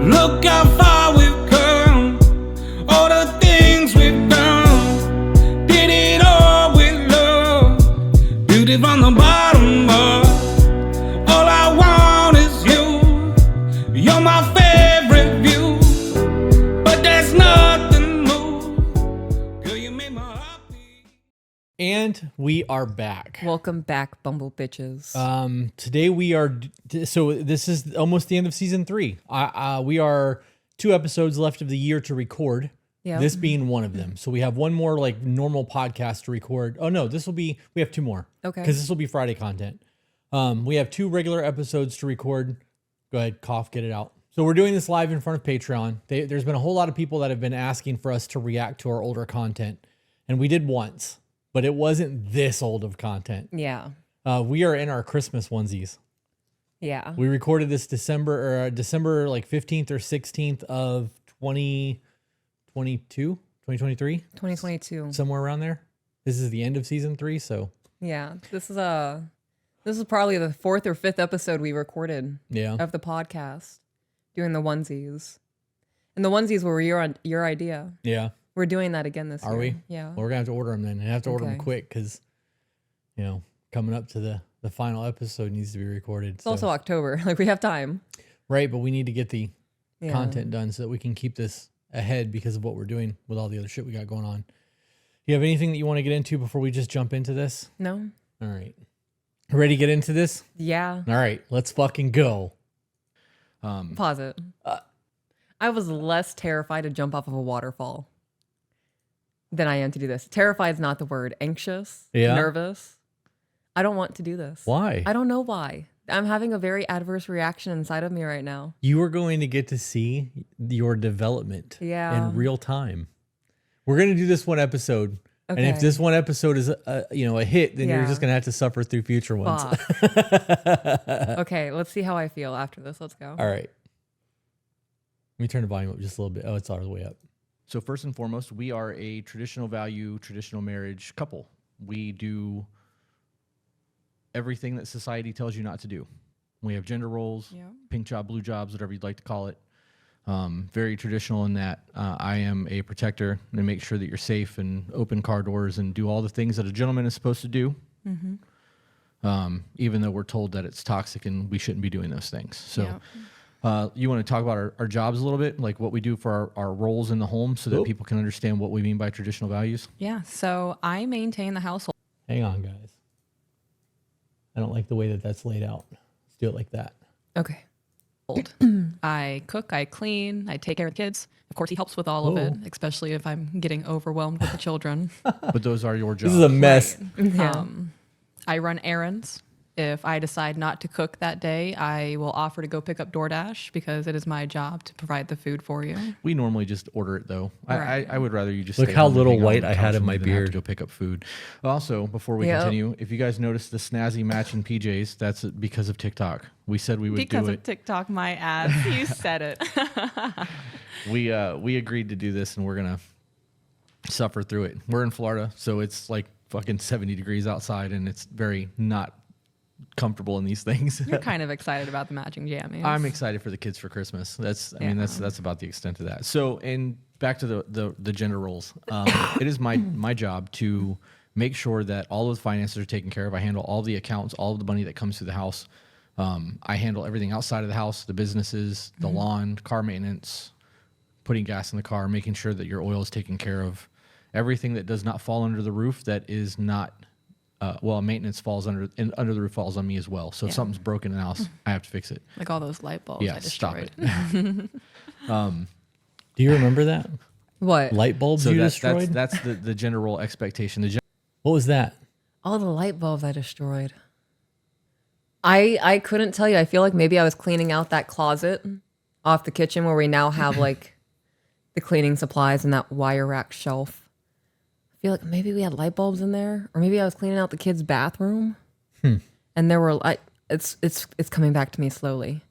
Look how far we've come, all the things we've done. Did it all with love, beauty from the bottom up. All I want is you, you're my favorite view. But there's nothing more, girl, you make my heart beat. And we are back. Welcome back, Bumble Bitches. Today we are, so this is almost the end of season 3. We are 2 episodes left of the year to record. Yep. This being one of them. So we have one more like normal podcast to record. Oh no, we have 2 more. Okay. Because this will be Friday content. We have 2 regular episodes to record. Go ahead, cough, get it out. So we're doing this live in front of Patreon. There's been a whole lot of people that have been asking for us to react to our older content. And we did once, but it wasn't this old of content. Yeah. We are in our Christmas onesies. Yeah. We recorded this December like 15th or 16th of 2023, 2022. somewhere around there. This is the end of season 3, so Yeah. This is probably the 4th or 5th episode we recorded yeah. of the podcast doing the onesies. And the onesies were your idea. Yeah. We're doing that again this year. Are we? Yeah. Well, we're gonna have to order them then, and have to order them Okay. quick because, coming up to the final episode needs to be recorded. It's also October. Like, we have time. right, but we need to get the Yeah. content done so that we can keep this ahead because of what we're doing with all the other shit we got going on. You have anything that you want to get into before we just jump into this? No? All right. Ready to get into this? Yeah. All right, let's fucking go. Pause it. I was less terrified to jump off of a waterfall than I am to do this. Terrified is not the word. Anxious, Yeah. nervous. I don't want to do this. Why? I don't know why. I'm having a very adverse reaction inside of me right now. You are going to get to see your development Yeah. in real time. We're going to do this one episode. And if Okay. this one episode is a hit, then you're Yeah. just going to have to suffer through future ones. Fuck. Okay, let's see how I feel after this. Let's go. All right. Let me turn the volume up just a little bit. Oh, it's all the way up. So first and foremost, we are a traditional value, traditional marriage couple. We do everything that society tells you not to do. We have gender roles, Yeah. pink job, blue jobs, whatever you'd like to call it. Very traditional in that I am a protector and make sure that you're safe and open car doors and do all the things that a gentleman is supposed to do. Even though we're told that it's toxic and we shouldn't be doing those things. So you want to talk about our jobs a little bit, like what we do for our roles in the home so that people can understand what we mean by traditional values? Yeah, so I maintain the household. Hang on, guys. I don't like the way that that's laid out. Let's do it like that. Okay. I cook, I clean, I take care of the kids. Of course, he helps with all of it, especially if I'm getting overwhelmed with the children. But those are your jobs. This is a mess. Yeah. I run errands. If I decide not to cook that day, I will offer to go pick up DoorDash because it is my job to provide the food for you. We normally just order it though. Right. I would rather you just Look stay how home and little hang out white on I the had couch in with my me than have to beard. go pick up food. Also, before we Yep. continue, if you guys noticed the snazzy matching PJs, that's because of TikTok. We said we would Because do of it. TikTok, my ass. You said it. We agreed to do this, and we're gonna suffer through it. We're in Florida, so it's like fucking 70 degrees outside, and it's very not comfortable in these things. You're kind of excited about the matching jammies. I'm excited for the kids for Christmas. That's about the extent of that. So, and back to the gender roles. It is my job to make sure that all of the finances are taken care of. I handle all the accounts, all of the money that comes through the house. I handle everything outside of the house, the businesses, the lawn, car maintenance, putting gas in the car, making sure that your oil is taken care of. Everything that does not fall under the roof that is not maintenance falls under the roof falls on me as well. So if something's broken in the house, I have to fix it. Like all those light bulbs I Yeah, stop destroyed. it. Do you remember that? What? Light bulbs So you that's destroyed? the gender role expectation. What was that? All the light bulbs I destroyed. I couldn't tell you. I feel like maybe I was cleaning out that closet off the kitchen where we now have like the cleaning supplies and that wire rack shelf. I feel like maybe we had light bulbs in there, or maybe I was cleaning out the kids' bathroom, and there were it's coming back to me slowly.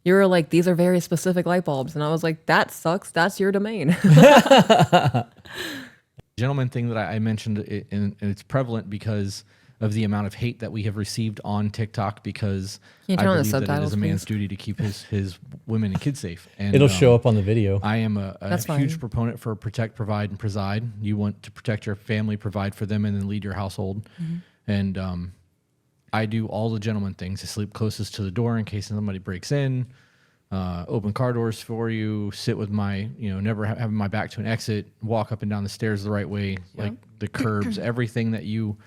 You were like, these are very specific light bulbs, and I was like, that sucks. That's your domain. Gentleman thing that I mentioned, and it's prevalent because of the amount of hate that we have received on TikTok because Can you I turn on the believe that it is subtitles, a man's please? duty to keep his women and kids safe. And It'll show up on the video. I am a That's huge fine. proponent for protect, provide, and preside. You want to protect your family, provide for them, and then lead your household. And I do all the gentleman things. I sleep closest to the door in case somebody breaks in. Open car doors for you. Sit with my, never having my back to an exit. Walk up and down the stairs the right way, like the curbs. Everything that you.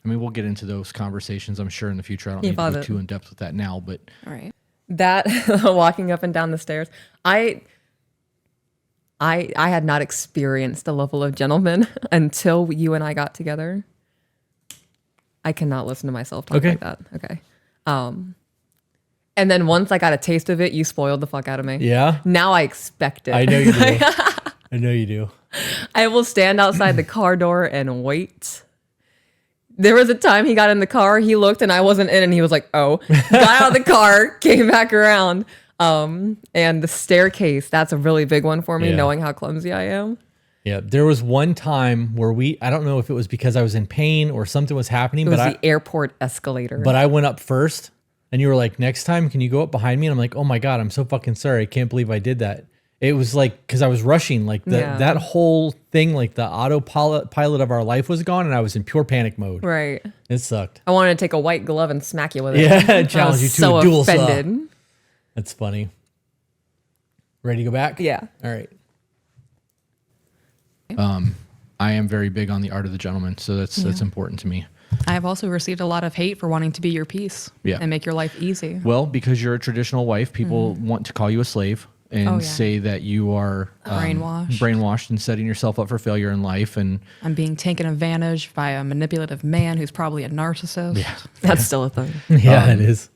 I mean, we'll get into those conversations, I'm sure, in the future. I don't need to go love too it. in depth with that now, but All right. That walking up and down the stairs, I had not experienced the level of gentleman until you and I got together. I cannot listen to myself talk Okay. like that. Okay. And then once I got a taste of it, you spoiled the fuck out of me. Yeah, Now I expect it. I know you do. I know you do. I will stand outside the car door and wait. There was a time he got in the car, he looked and I wasn't in and he was like, oh, got out of the car, came back around. And the staircase, that's a really big one for me, Yeah. knowing how clumsy I am. Yeah, there was one time where I don't know if it was because I was in pain or something was happening, It was but the airport escalator. I went up first and you were like, next time, can you go up behind me? And I'm like, oh my God, I'm so fucking sorry. I can't believe I did that. It was like, cause I was rushing, like Yeah. that whole thing, like the autopilot of our life was gone and I was in pure panic mode. Right. It sucked. I wanted to take a white glove and smack you with it. Yeah, I challenge was you to so a duel saw. offended. That's funny. Ready to go back? Yeah. All right. I am very big on the art of the gentleman, so that's important to me. I have also received a lot of hate for wanting to be your piece Yeah. and make your life easy. Well, because you're a traditional wife, people want to call you a slave and Oh, yeah. say that you are brainwashed and setting yourself up for failure in life. And I'm being taken advantage by a manipulative man who's probably a narcissist. That's still a thing. Yeah, it is.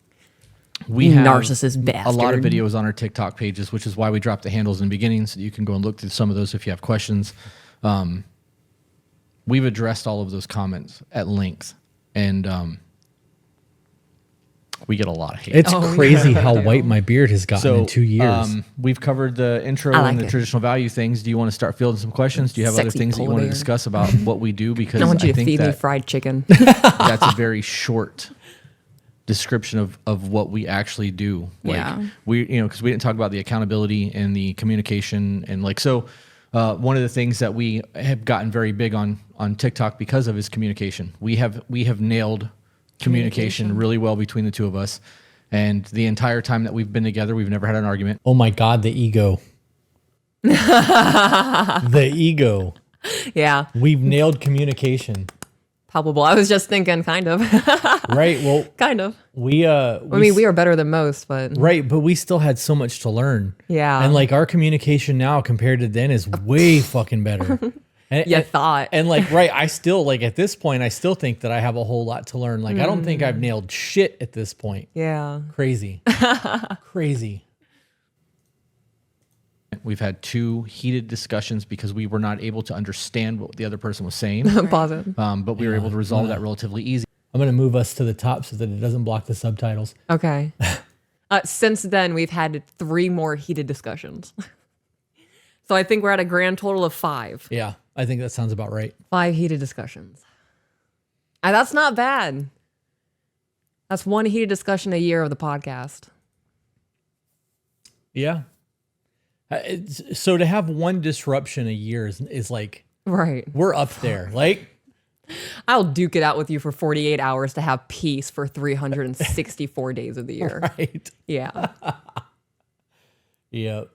we have Narcissist a lot of bastard. videos on our TikTok pages, which is why we dropped the handles in the beginning, so you can go and look through some of those if you have questions. We've addressed all of those comments at length, and we get a lot of hate. It's Oh, crazy yeah. how white my beard has gotten in 2 years. We've covered the intro I like and the it. traditional value things. Do you want to start fielding some questions? Do you have other Sexy things that you polar want to bear. discuss about what we do? Because I want you to think feed me that fried chicken. that's a very short description of what we actually do. Like Yeah. because we didn't talk about the accountability and the communication and one of the things that we have gotten very big on TikTok because of is communication. We have nailed communication really well between the two of us. And the entire time that we've been together, we've never had an argument. Oh my God, the ego. The ego. Yeah. We've nailed communication. Palpable. I was just thinking, kind of. Right. Well, Kind of. we I mean, we are better than most, but right, but we still had so much to learn. Yeah. And like our communication now compared to then is way fucking better. And, you thought. And like, right, I still like at this point, I still think that I have a whole lot to learn. Like, I don't think I've nailed shit at this point. Yeah. Crazy. Crazy. We've had 2 heated discussions because we were not able to understand what the other person was saying. Pause it. But we were able to resolve that relatively easy. I'm going to move us to the top so that it doesn't block the subtitles. Okay. Since then, we've had 3 more heated discussions. So I think we're at a grand total of 5. Yeah, I think that sounds about right. 5 heated discussions. That's not bad. That's 1 heated discussion a year of the podcast. Yeah. So to have 1 disruption a year is like, Right. we're up there. Like, I'll duke it out with you for 48 hours to have peace for 364 days of the year. right. Yeah. Yep.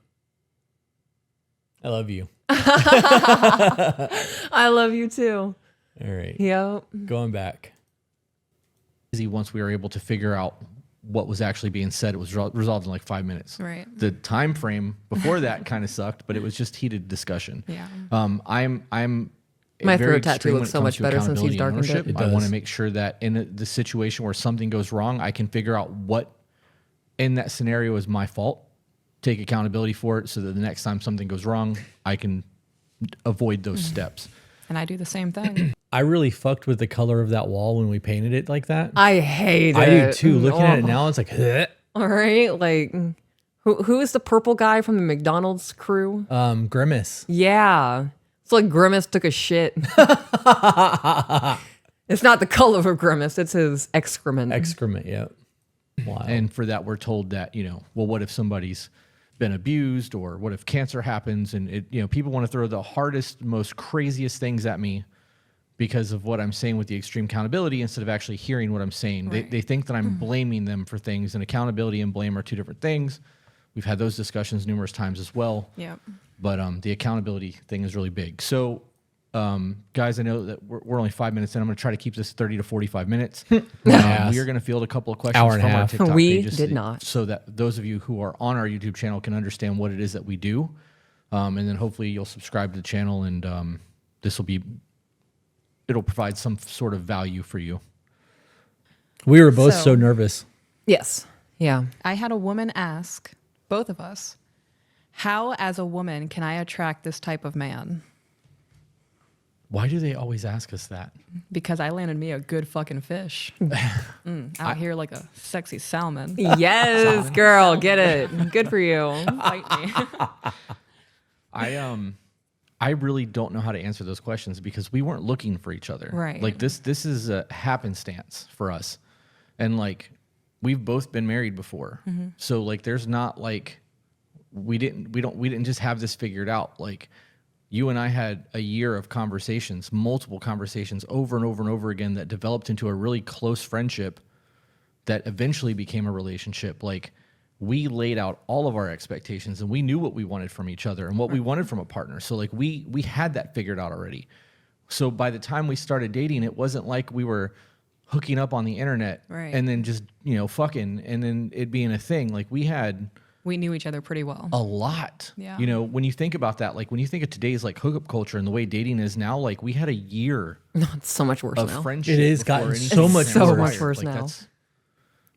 I love you. I love you too. All right. Yep. Going back. Easy once we were able to figure out what was actually being said. It was resolved in like 5 minutes. Right. The time frame before that kind of sucked, but it was just heated discussion. Yeah. I'm My very throat tattoo extreme when looks it so comes much to better since he's accountability and darkened it. ownership. It I want to does. make sure that in the situation where something goes wrong, I can figure out what in that scenario is my fault, take accountability for it so that the next time something goes wrong, I can avoid those steps. And I do the same thing. I really fucked with the color of that wall when we painted it like that. I hate I it. do too. Looking at it Oh. now, it's like, "Huh." All right. Like, who is the purple guy from the McDonald's crew? Grimace. Yeah. It's like Grimace took a shit. It's not the color of Grimace, it's his excrement. Excrement, yeah. Wow. And for that, we're told that, well, what if somebody's been abused, or what if cancer happens? And people want to throw the hardest, most craziest things at me because of what I'm saying with the extreme accountability instead of actually hearing what I'm saying. Right. They think that I'm blaming them for things, and accountability and blame are two different things. We've had those discussions numerous times as well. Yeah. But the accountability thing is really big. So, guys, I know that we're only 5 minutes in. I'm going to try to keep this 30 to 45 minutes. Yes. We are going to field a couple of questions Hour and from a our half. TikTok We page just did not. so that those of you who are on our YouTube channel can understand what it is that we do. And then hopefully you'll subscribe to the channel, and it'll provide some sort of value for you. We were both So- so nervous. Yes. Yeah. I had a woman ask both of us, how as a woman can I attract this type of man? Why do they always ask us that? Because I landed me a good fucking fish. Out here like a sexy salmon. Yes, girl, get it. Good for you. Fight me. I really don't know how to answer those questions because we weren't looking for each other. Right. Like this is a happenstance for us. And like we've both been married before. So like there's not like we didn't just have this figured out. Like you and I had a year of conversations, multiple conversations over and over and over again that developed into a really close friendship that eventually became a relationship. Like we laid out all of our expectations and we knew what we wanted from each other and what we wanted from a partner. So like we had that figured out already. So by the time we started dating, it wasn't like we were hooking up on the internet Right. and then just, fucking and then it being a thing. Like we We knew each other pretty well. a lot. Yeah. When you think about that, like when you think of today's like hookup culture and the way dating is now, like we had a year It's so much worse of now. friendship. It is before gotten anything so much transpired. worse. So much worse now.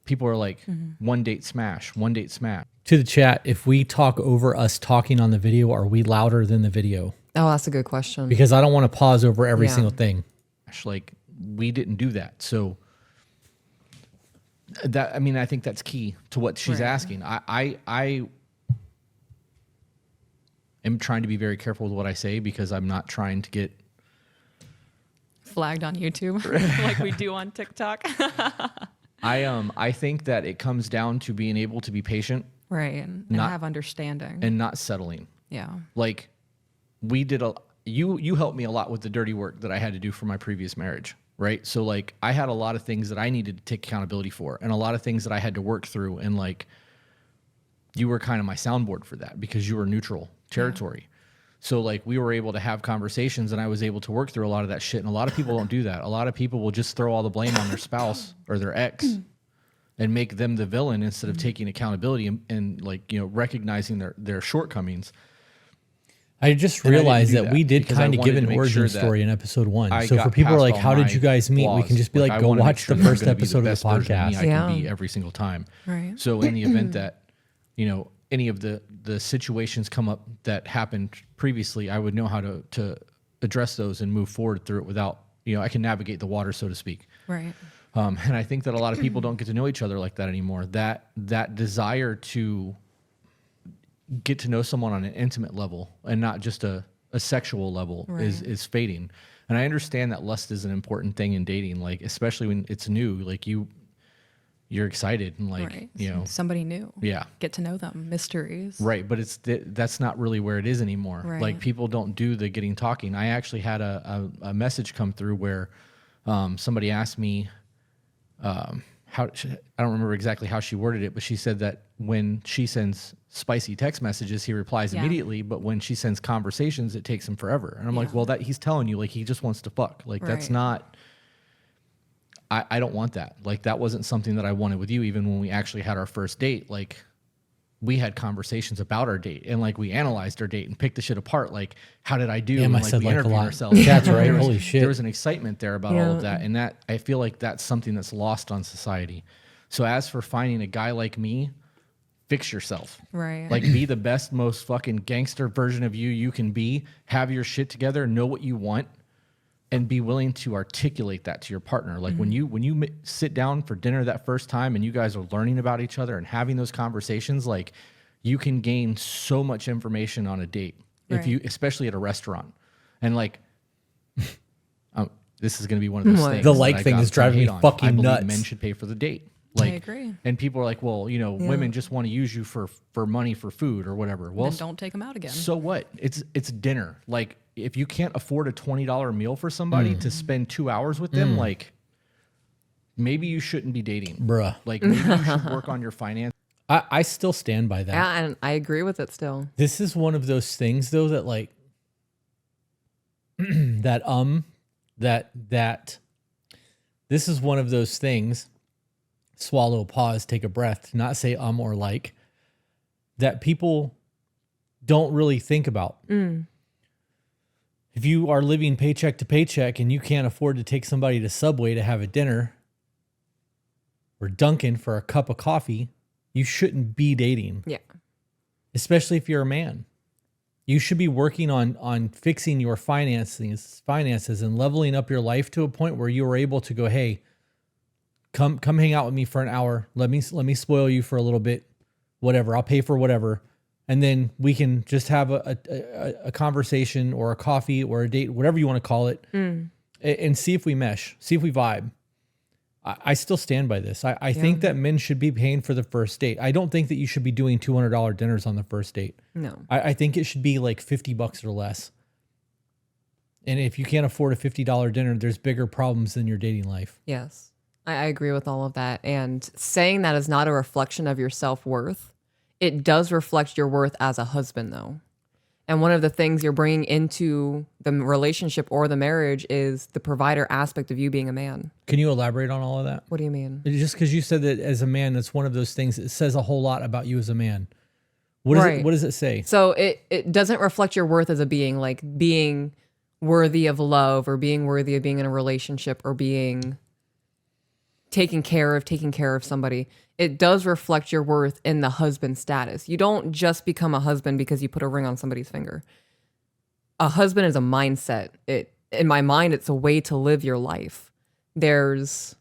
People are like, one date smash, one date smash. To the chat, if we talk over us talking on the video, are we louder than the video? Oh, that's a good question. Because I don't want to pause over every Yeah. single thing. Like we didn't do that. So I think that's key to what she's Right. asking. I am trying to be very careful with what I say because I'm not trying to get Flagged on YouTube like we do on TikTok. I think that it comes down to being able to be patient Right. And Not- have understanding. and not settling. Yeah. Like we did you helped me a lot with the dirty work that I had to do for my previous marriage, right? So like I had a lot of things that I needed to take accountability for and a lot of things that I had to work through, and like you were kind of my soundboard for that because you were neutral territory. So like we were able to have conversations and I was able to work through a lot of that shit, and a lot of people don't do that. A lot of people will just throw all the blame on their spouse or their ex and make them the villain instead of taking accountability and like, recognizing their shortcomings. I just And I didn't realized do that that we did because I kind of wanted give to an make origin sure that story in episode 1. I So for got people who are past like, all how did my you guys meet? We can flaws. just be like, I go wanna make watch sure the that I'm first gonna be episode of the best version me podcast. I Yeah. can be every single time. Right. So in the event that, any of the situations come up that happened previously, I would know how to address those and move forward through it without, I can navigate the water, so to speak. Right. And I think that a lot of people don't get to know each other like that anymore. That desire to get to know someone on an intimate level and not just a sexual level is fading. And I understand that lust is an important thing in dating, like especially when it's new. Like you're excited and like Right. Somebody new. yeah. Get to know them. Mysteries. Right, but that's not really where it is anymore. Right. Like people don't do the getting talking. I actually had a message come through where somebody asked me I don't remember exactly how she worded it, but she said that when she sends spicy text messages, he replies Yeah. immediately, but when she sends conversations, it takes him forever. And I'm like, well, that he's telling you like he just wants to fuck. Like that's Right. not. I don't want that. Like that wasn't something that I wanted with you. Even when we actually had our first date, like we had conversations about our date and like we analyzed our date and picked the shit apart. Like how did I do? Damn, and I like said we like a interviewed lot. ourselves. That's right. There was- Holy shit. There was an excitement there about all Yeah. of that, and that I feel like that's something that's lost on society. So as for finding a guy like me, fix yourself. Right. Like be the best, most fucking gangster version of you can be. Have your shit together. Know what you want. And be willing to articulate that to your partner. Like when you sit down for dinner that first time and you guys are learning about each other and having those conversations, like you can gain so much information on a date if Right. you, especially at a restaurant. And like, this is going to be one of those What? things. The that like I thing got is some driving hate me on. fucking I believe nuts. men should pay for the date. Like, agree. And people are like, well, women just want to use you for money for food or whatever. Well, Then don't take them out again. so what? It's dinner. Like, if you can't afford a $20 meal for somebody to spend 2 hours with them, like, maybe you shouldn't be dating. Bruh. Like, maybe you should work on your finance. I still stand by that. Yeah, and I agree with it still. This is one of those things though that like that this is one of those things, swallow, pause, take a breath, not say or like, that people don't really think about. If you are living paycheck to paycheck and you can't afford to take somebody to Subway to have a dinner or Dunkin' for a cup of coffee, you shouldn't be dating. Yeah. Especially if you're a man. You should be working on fixing your finances and leveling up your life to a point where you are able to go, hey, come hang out with me for an hour. Let me spoil you for a little bit, whatever. I'll pay for whatever. And then we can just have a conversation or a coffee or a date, whatever you want to call it, and see if we mesh, see if we vibe. I still stand by this. I think that men should be paying for the first date. I don't think that you should be doing $200 dinners on the first date. No. I think it should be like $50 or less. And if you can't afford a $50 dinner, there's bigger problems in your dating life. Yes. I agree with all of that. And saying that is not a reflection of your self-worth. It does reflect your worth as a husband, though. And one of the things you're bringing into the relationship or the marriage is the provider aspect of you being a man. Can you elaborate on all of that? What do you mean? Just because you said that as a man, that's one of those things. It says a whole lot about you as a man. What is it? What does it say? So it doesn't reflect your worth as a being, like being worthy of love or being worthy of being in a relationship or being taking care of somebody. It does reflect your worth in the husband status. You don't just become a husband because you put a ring on somebody's finger. A husband is a mindset. In my mind, it's a way to live your life. There's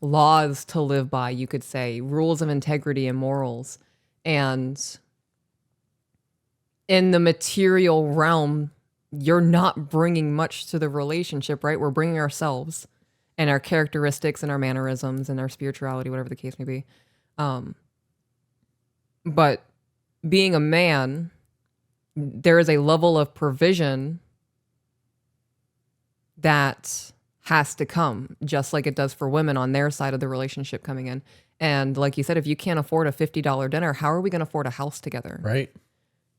laws to live by, you could say, rules of integrity and morals. And in the material realm, you're not bringing much to the relationship, right? We're bringing ourselves and our characteristics and our mannerisms and our spirituality, whatever the case may be. But being a man, there is a level of provision that has to come, just like it does for women on their side of the relationship coming in. And like you said, if you can't afford a $50 dinner, how are we going to afford a house together? Right.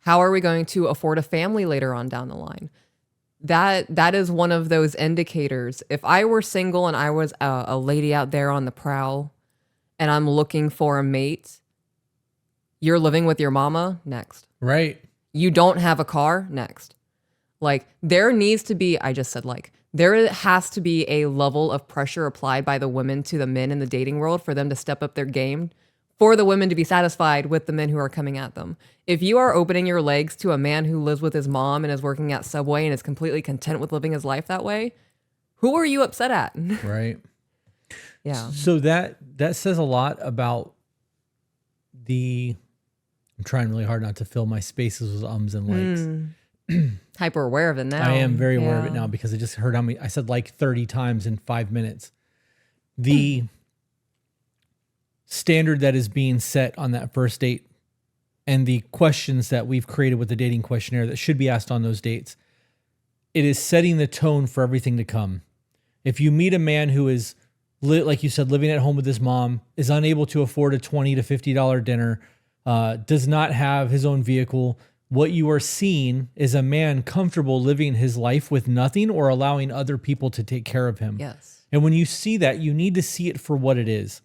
How are we going to afford a family later on down the line? That is one of those indicators. If I were single and I was a lady out there on the prowl and I'm looking for a mate, you're living with your mama, next. Right. You don't have a car, next. Like, there needs to be, I just said like, there has to be a level of pressure applied by the women to the men in the dating world for them to step up their game, for the women to be satisfied with the men who are coming at them. If you are opening your legs to a man who lives with his mom and is working at Subway and is completely content with living his life that way, who are you upset at? Right. Yeah. So that says a lot about I'm trying really hard not to fill my spaces with ums and likes. Hyper aware of it now. I am very aware of it Yeah. now because I just heard how many, I said like 30 times in 5 minutes. The standard that is being set on that first date and the questions that we've created with the dating questionnaire that should be asked on those dates, it is setting the tone for everything to come. If you meet a man who is, like you said, living at home with his mom, is unable to afford a $20 to $50 dinner, does not have his own vehicle, what you are seeing is a man comfortable living his life with nothing or allowing other people to take care of him. Yes. And when you see that, you need to see it for what it is.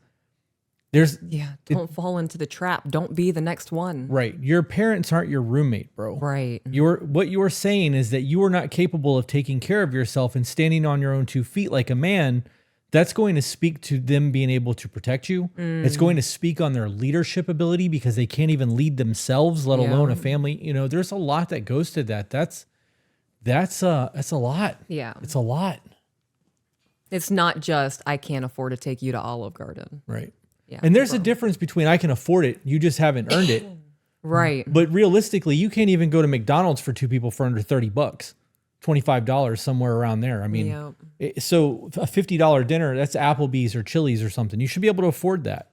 Don't fall into the trap. Don't be the next one. Right. Your parents aren't your roommate, bro. Right. What you're saying is that you are not capable of taking care of yourself and standing on your own 2 feet like a man. That's going to speak to them being able to protect you. It's going to speak on their leadership ability because they can't even lead themselves, let alone a family. You know, there's a lot that goes to that. That's a lot. Yeah. It's a lot. It's not just, I can't afford to take you to Olive Garden. Right. Yeah. And there's a difference between I can afford it, you just haven't earned it. Right. But realistically, you can't even go to McDonald's for 2 people for under $30. $25, somewhere around there. I mean, Yep. so a $50 dinner, that's Applebee's or Chili's or something. You should be able to afford that.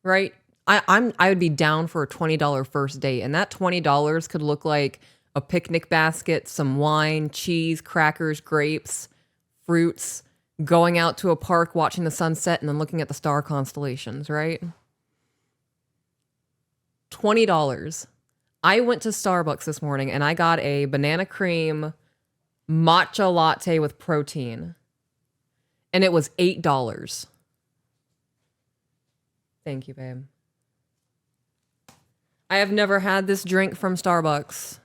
Right. I would be down for a $20 first date, and that $20 could look like a picnic basket, some wine, cheese, crackers, grapes, fruits, going out to a park, watching the sunset, and then looking at the star constellations, right? $20. I went to Starbucks this morning and I got a banana cream matcha latte with protein, and it was $8. Thank you, babe. I have never had this drink from Starbucks.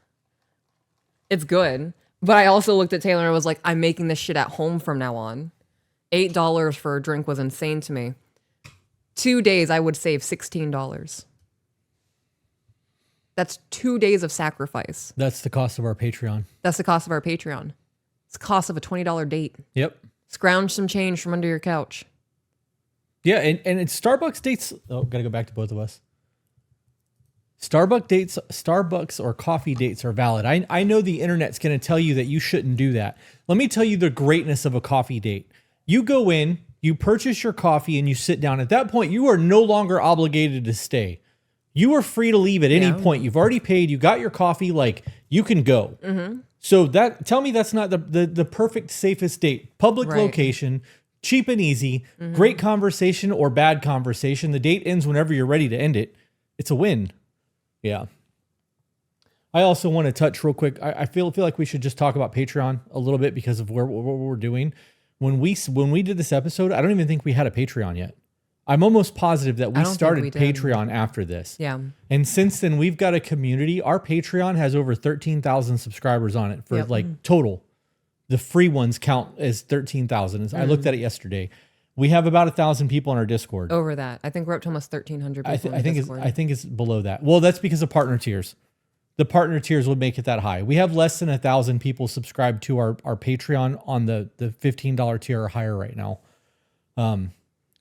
It's good. But I also looked at Taylor and was like, I'm making this shit at home from now on. $8 for a drink was insane to me. 2 days, I would save $16. That's 2 days of sacrifice. That's the cost of our Patreon. That's the cost of our Patreon. It's the cost of a $20 date. Yep. Scrounge some change from under your couch. Yeah, and it's Starbucks dates. Oh, gotta go back to both of us. Starbucks or coffee dates are valid. I know the internet's going to tell you that you shouldn't do that. Let me tell you the greatness of a coffee date. You go in, you purchase your coffee, and you sit down. At that point, you are no longer obligated to stay. You are free to leave at any point. You've already paid. You got your coffee. Like, you can go. So tell me that's not the perfect, safest date. Public location, cheap and easy, great conversation or bad conversation. The date ends whenever you're ready to end it. It's a win. Yeah. I also want to touch real quick. I feel like we should just talk about Patreon a little bit because of what we're doing. When we did this episode, I don't even think we had a Patreon yet. I'm almost positive that we started Patreon after this. Yeah. And since then, we've got a community. Our Patreon has over 13,000 subscribers on it for like total. The free ones count as 13,000. I looked at it yesterday. We have about 1,000 people on our Discord. Over that. I think we're up to almost 1,300 people. I think it's below that. Well, that's because of partner tiers. The partner tiers would make it that high. We have less than 1,000 people subscribed to our Patreon on the $15 tier or higher right now.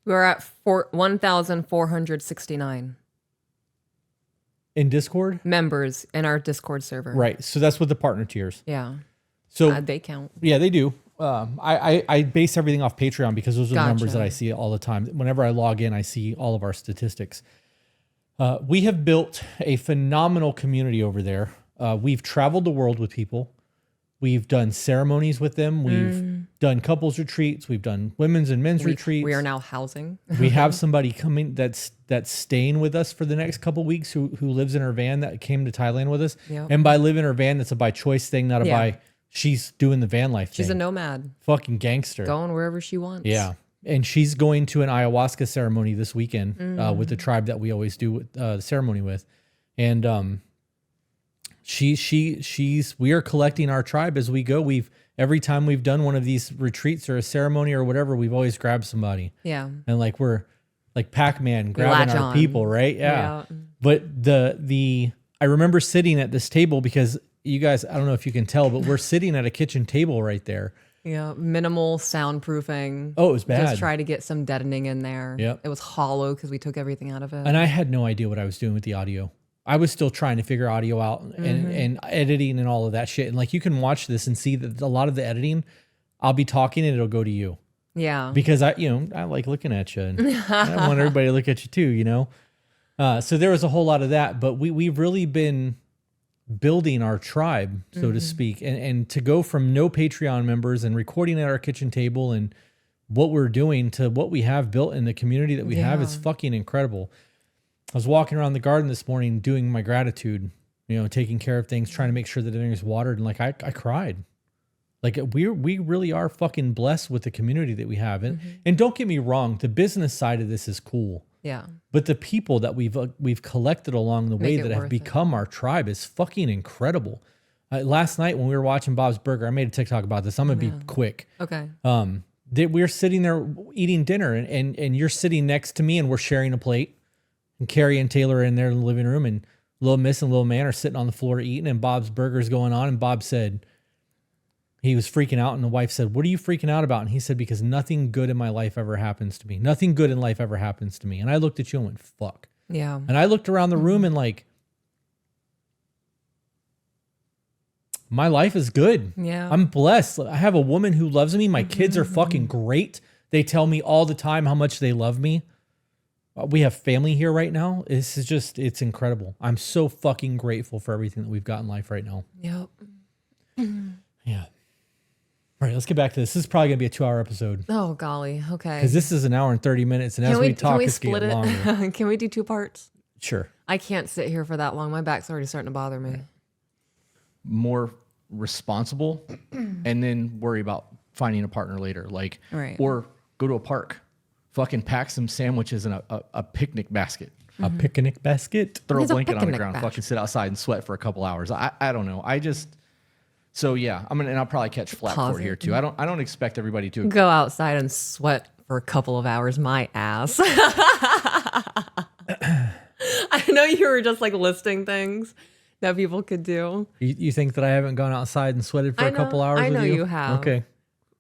We're at 1,469 in Discord members in our Discord server. Right. So that's with the partner tiers. Yeah. So they count. Yeah, they do. I base everything off Patreon because those are the numbers that I see all the time. Whenever I log in, I see all of our statistics. We have built a phenomenal community over there. We've traveled the world with people. We've done ceremonies with them. We've done couples retreats. We've done women's and men's retreats. We are now housing. We have somebody coming that's staying with us for the next couple weeks who lives in her van that came to Thailand with us. Yep. And by live in her van, that's a by choice thing, not a by she's doing the van life thing. She's a nomad. Fucking gangster. Going wherever she wants. Yeah. And she's going to an ayahuasca ceremony this weekend with the tribe that we always do the ceremony with. And we are collecting our tribe as we go. Every time we've done one of these retreats or a ceremony or whatever, we've always grabbed somebody. Yeah. And like we're like Pac-Man grabbing our people, right? Yeah. But I remember sitting at this table because you guys, I don't know if you can tell, but we're sitting at a kitchen table right there. Yeah, minimal soundproofing. Oh, it was bad. Just try to get some deadening in there. Yep. It was hollow because we took everything out of it. And I had no idea what I was doing with the audio. I was still trying to figure audio out and editing and all of that shit. And like you can watch this and see that a lot of the editing, I'll be talking and it'll go to you. Yeah. Because I like looking at you and I want everybody to look at you too, you know? So there was a whole lot of that, but we've really been building our tribe, so to speak, and to go from no Patreon members and recording at our kitchen table and what we're doing to what we have built in the community that we have is fucking incredible. I was walking around the garden this morning doing my gratitude, taking care of things, trying to make sure that everything is watered. And like, I cried. Like we really are fucking blessed with the community that we have. And don't get me wrong, the business side of this is cool. Yeah. But the people that we've collected along the way that have become our tribe is fucking incredible. Last night when we were watching Bob's Burger, I made a TikTok about this. I'm going to be quick. Okay. We're sitting there eating dinner and you're sitting next to me and we're sharing a plate. And Carrie and Taylor are in there in the living room and Little Miss and Little Man are sitting on the floor eating and Bob's Burger's going on. And Bob said, he was freaking out and the wife said, "What are you freaking out about?" And he said, "Because nothing good in my life ever happens to me. Nothing good in life ever happens to me." And I looked at you and went, "Fuck." Yeah. And I looked around the room and like, my life is good. Yeah. I'm blessed. I have a woman who loves me. My kids are fucking great. They tell me all the time how much they love me. We have family here right now. This is just, it's incredible. I'm so fucking grateful for everything that we've got in life right now. Yep. Yeah. All right, let's get back to this. This is probably going to be a 2-hour episode Oh, golly. Okay. because this is an hour and 30 minutes. And as we talk, it's going to get longer. Can we do 2 parts? Sure. I can't sit here for that long. My back's already starting to bother me. More responsible and then worry about finding a partner later. Like, Right. or go to a park, fucking pack some sandwiches in a picnic basket. A picnic basket. Throw a It's a blanket on the picnic ground, basket. fucking sit outside and sweat for a couple hours. I don't know. So yeah, and I'll probably catch flack Pause for it it. here too. I don't expect everybody to. Go outside and sweat for a couple of hours. My ass. I know you were just like listing things that people could do. You think that I haven't gone outside and sweated for I a couple know- hours? I know with you have. Okay.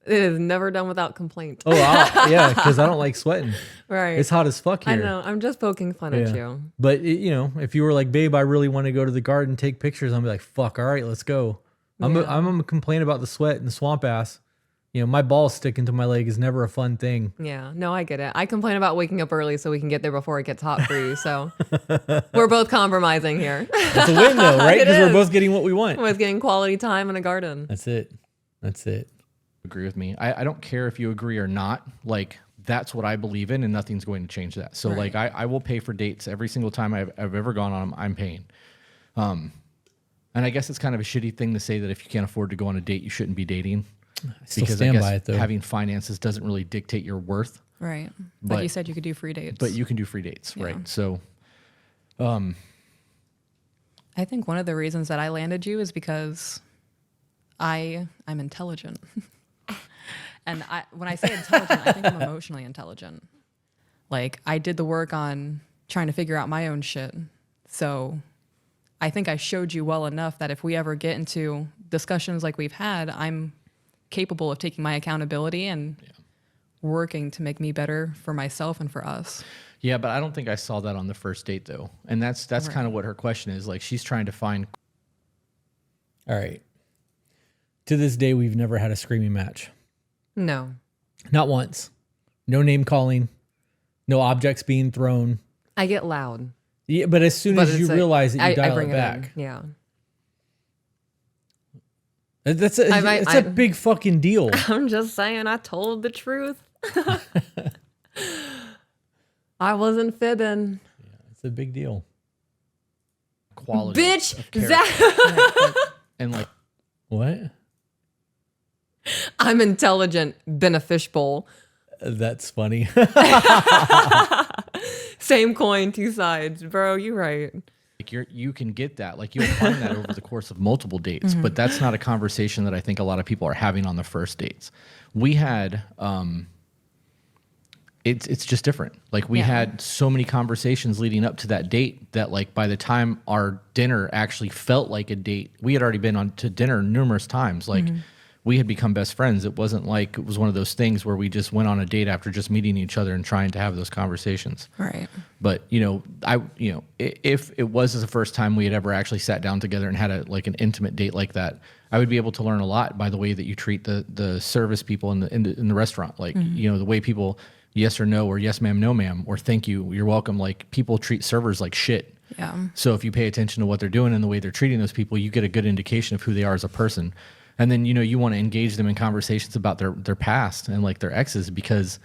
It is never done without complaint. Oh, yeah, because I don't like sweating. Right. It's hot as fuck here. I know. I'm just poking fun at Yeah. you. But if you were like, babe, I really want to go to the garden, take pictures, I'd be like, fuck, all right, let's go. I'm gonna complain about the sweat and the swamp ass. My balls sticking to my leg is never a fun thing. Yeah. No, I get it. I complain about waking up early so we can get there before it gets hot for you. So we're both compromising here It's a win though, right? It Because we're is. both getting what we want. with getting quality time in a garden. That's it. Agree with me. I don't care if you agree or not. Like, that's what I believe in, and nothing's going to change that. So like, I will pay for dates every single time I've ever gone on them. I'm paying. And I guess it's kind of a shitty thing to say that if you can't afford to go on a date, you shouldn't be dating. still Because stand I guess by it, though. having finances doesn't really dictate your worth. Right. But- But you said you could do free dates. But you can do free dates, right? So I think one of the reasons that I landed you is because I'm intelligent. And when I say intelligent, I think I'm emotionally intelligent. Like, I did the work on trying to figure out my own shit. So I think I showed you well enough that if we ever get into discussions like we've had, I'm capable of taking my accountability and working to make me better for myself and for us. yeah, but I don't think I saw that on the first date though. And that's kind of what her question is. Like, she's trying to find. All right. To this day, we've never had a screaming match. No. Not once. No name calling. No objects being thrown. I get loud. Yeah, but as soon But as you it's like- realize that you I dial bring it it back, in. Yeah. that's a big fucking deal. I'm just saying I told the truth. I wasn't fibbing. It's a big deal. Quality Bitch, of character. Zach. And like, What? I'm intelligent. Been a fishbowl. That's funny. Same coin, 2 sides. Bro, you right. you can get that. Like, you'll find that over the course of multiple dates, but that's not a conversation that I think a lot of people are having on the first dates. We had, it's just different. Like, we had so many conversations leading up to that date that, like, by the time our dinner actually felt like a date, we had already been on to dinner numerous times. Like, we had become best friends. It wasn't like it was one of those things where we just went on a date after just meeting each other and trying to have those conversations. Right. But if it was the first time we had ever actually sat down together and had an intimate date like that, I would be able to learn a lot by the way that you treat the service people in the restaurant. Like, the way people yes or no, or yes ma'am, no ma'am, or thank you, you're welcome. Like, people treat servers like shit. Yeah. So if you pay attention to what they're doing and the way they're treating those people, you get a good indication of who they are as a person. And then, you want to engage them in conversations about their past and like their exes, because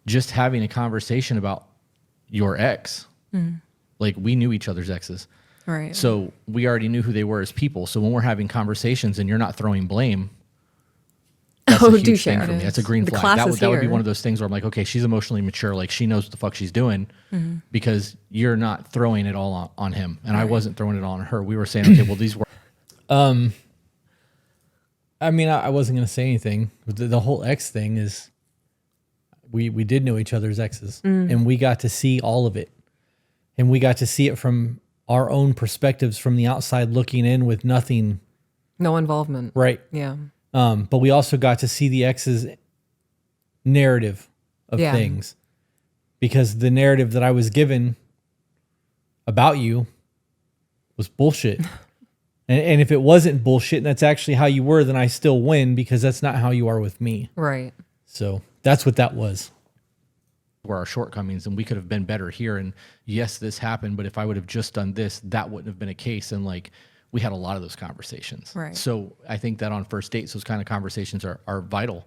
just having a conversation about your ex, like, we knew each other's exes. Right. So we already knew who they were as people. So when we're having conversations and you're not throwing blame, that's a huge touche. thing for It me. That's a green The flag. class That is would be here. one of those things where I'm like, okay, she's emotionally mature. Like, she knows what the fuck she's doing, because you're not throwing it all on him. And I wasn't throwing it all on her. We were saying, okay, well, these were. I mean, I wasn't going to say anything. The whole ex thing is we did know each other's exes, and we got to see all of it. And we got to see it from our own perspectives from the outside looking in with nothing. No involvement. Right. Yeah. But we also got to see the ex's narrative of Yeah. things, because the narrative that I was given about you was bullshit. And if it wasn't bullshit and that's actually how you were, then I still win because that's not how you are with me. Right. So that's what that was. Were our shortcomings, and we could have been better here. And yes, this happened, but if I would have just done this, that wouldn't have been a case. And like, we had a lot of those conversations. Right. So I think that on first dates, those kind of conversations are vital,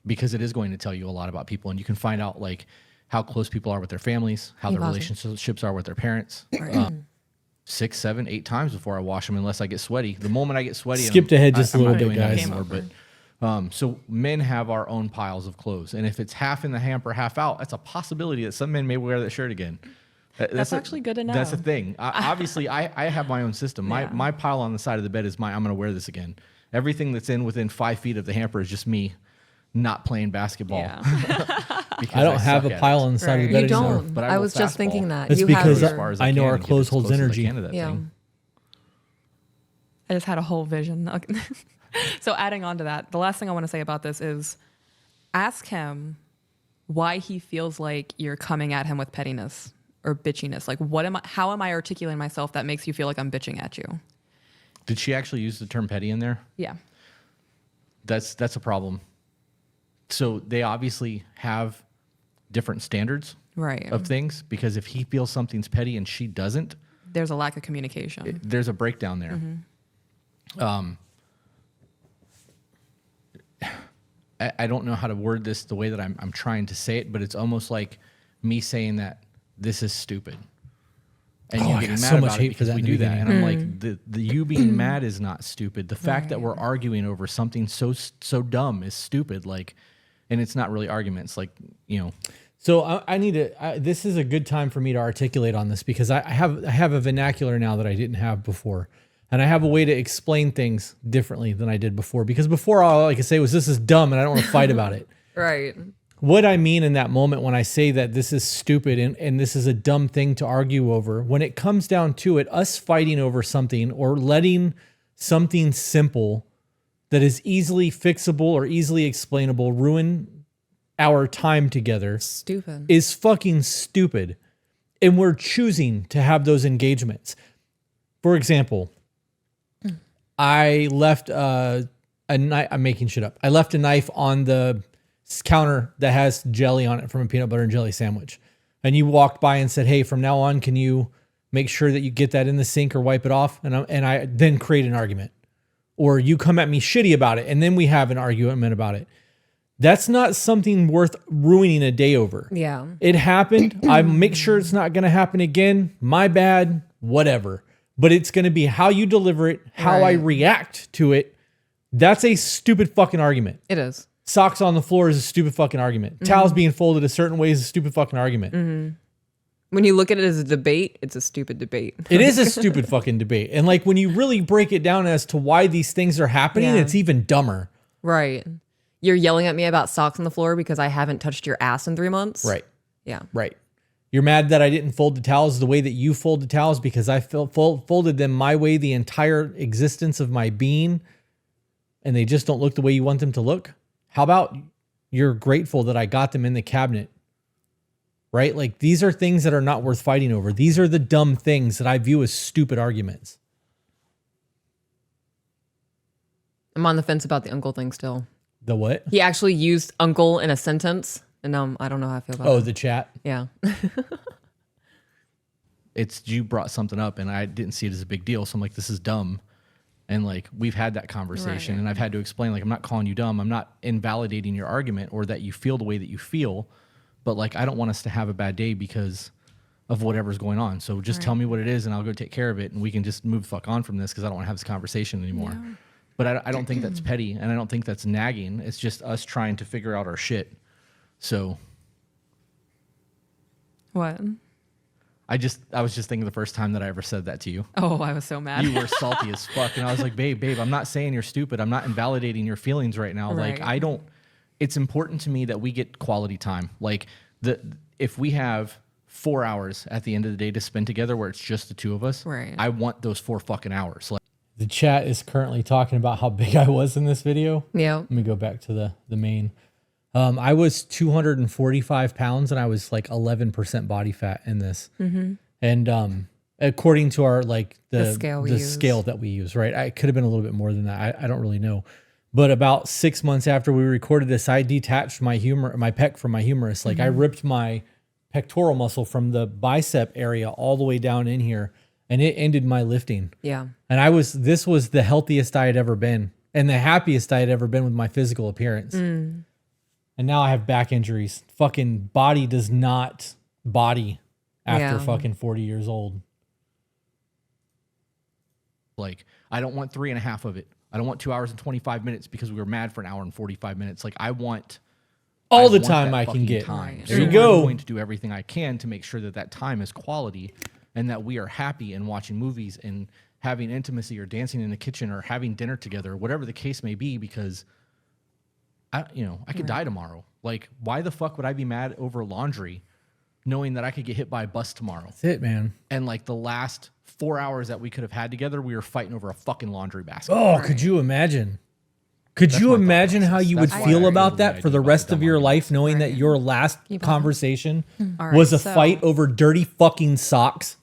because it is going to tell you a lot about people, and you can find out like how close people are with their families, how their relationships are with their parents. 6, 7, 8 times before I wash them, unless I get sweaty. The moment I get sweaty, Skipped ahead just a little bit, doing that guys. anymore, but so men have our own piles of clothes, and if it's half in the hamper, half out, that's a possibility that some men may wear that shirt again. That's actually good to know. That's the thing. Obviously, I have my own system. My pile on the side of the bed is I'm going to wear this again. Everything that's within 5 feet of the hamper is just me not playing basketball. Yeah. I don't have a pile on the side of the bed You anymore. don't. But I will was just fastball. thinking that. That's You because have As far as I know can our and get clothes as holds close as I energy. can to that Yeah. thing. I just had a whole vision. Okay. So adding on to that, the last thing I want to say about this is ask him why he feels like you're coming at him with pettiness or bitchiness. Like, how am I articulating myself that makes you feel like I'm bitching at you? Did she actually use the term petty in there? Yeah. That's a problem. So they obviously have different standards Right. of things, because if he feels something's petty and she doesn't, There's a lack of communication. there's a breakdown there. I don't know how to word this the way that I'm trying to say it, but it's almost like me saying that this is stupid. And Oh, you I getting got mad so much about it hate for because that we in the do that. And beginning. I'm like, the you being mad is not stupid. The fact that we're arguing over something so dumb is stupid. Like, and it's not really arguments. Like, So I need to. This is a good time for me to articulate on this because I have a vernacular now that I didn't have before, and I have a way to explain things differently than I did before. Because before all I could say was this is dumb, and I don't want to fight about it. Right. What I mean in that moment when I say that this is stupid and this is a dumb thing to argue over, when it comes down to it, us fighting over something or letting something simple that is easily fixable or easily explainable ruin our time together Stupid. is fucking stupid. And we're choosing to have those engagements. For example, I left a knife. I'm making shit up. I left a knife on the counter that has jelly on it from a peanut butter and jelly sandwich. And you walked by and said, hey, from now on, can you make sure that you get that in the sink or wipe it off? And I then create an argument. Or you come at me shitty about it, and then we have an argument about it. That's not something worth ruining a day over. Yeah. It happened. I make sure it's not going to happen again. My bad, whatever. But it's going to be how you deliver it, how I Right. react to it. That's a stupid fucking argument. It is. Socks on the floor is a stupid fucking argument. Towels being folded a certain way is a stupid fucking argument. When you look at it as a debate, it's a stupid debate. It is a stupid fucking debate. And like when you really break it down as to why these things are happening, Yeah. it's even dumber. Right. You're yelling at me about socks on the floor because I haven't touched your ass in 3 months. Right. Yeah. Right. You're mad that I didn't fold the towels the way that you fold the towels because I folded them my way the entire existence of my being, and they just don't look the way you want them to look. How about you're grateful that I got them in the cabinet? Right? Like these are things that are not worth fighting over. These are the dumb things that I view as stupid arguments. I'm on the fence about the uncle thing still. The what? He actually used uncle in a sentence, and I don't know how I feel about Oh, it. the chat. Yeah. it's you brought something up and I didn't see it as a big deal. So I'm like, this is dumb. And like, we've had that conversation and I've had to explain, like, I'm not calling you dumb. I'm not invalidating your argument or that you feel the way that you feel, but like, I don't want us to have a bad day because of whatever's going on. So just tell me what it is and I'll go take care of it. And we can just move the fuck on from this. Cause I don't want to have this conversation anymore. Yeah. But I don't think that's petty and I don't think that's nagging. It's just us trying to figure out our shit. So. What? I was just thinking the first time that I ever said that to you. Oh, I was so mad. You were salty as fuck. And I was like, babe, I'm not saying you're stupid. I'm not invalidating your feelings right now. Right. Like, it's important to me that we get quality time. Like, if we have 4 hours at the end of the day to spend together where it's just the two of us, Right. I want those 4 fucking hours. Like, The chat is currently talking about how big I was in this video. Yeah. Let me go back to the main. I was 245 pounds and I was like 11% body fat in this. And according to our like The scale we use. scale that we use, right? I could have been a little bit more than that. I don't really know. But about 6 months after we recorded this, I detached my pec from my humerus. Like I ripped my pectoral muscle from the bicep area all the way down in here, and it ended my lifting. Yeah. And this was the healthiest I had ever been and the happiest I had ever been with my physical appearance. And now I have back injuries. Fucking body does not body after fucking 40 years old. Like, I don't want 3.5 of it. I don't want 2 hours and 25 minutes because we were mad for an hour and 45 minutes. Like, I want all the want time that I can fucking get. time. There So you go. I'm going to do everything I can to make sure that that time is quality and that we are happy and watching movies and having intimacy or dancing in the kitchen or having dinner together, whatever the case may be, because I could die tomorrow. Like, why the fuck would I be mad over laundry knowing that I could get hit by a bus tomorrow? That's it, man. And like the last 4 hours that we could have had together, we were fighting over a fucking laundry basket. Oh, could you imagine? Could you my thought imagine how process. you would That's why feel I about feel that the for the idea rest about of your laundry life, knowing that your last conversation All was a so fight over dirty fucking socks?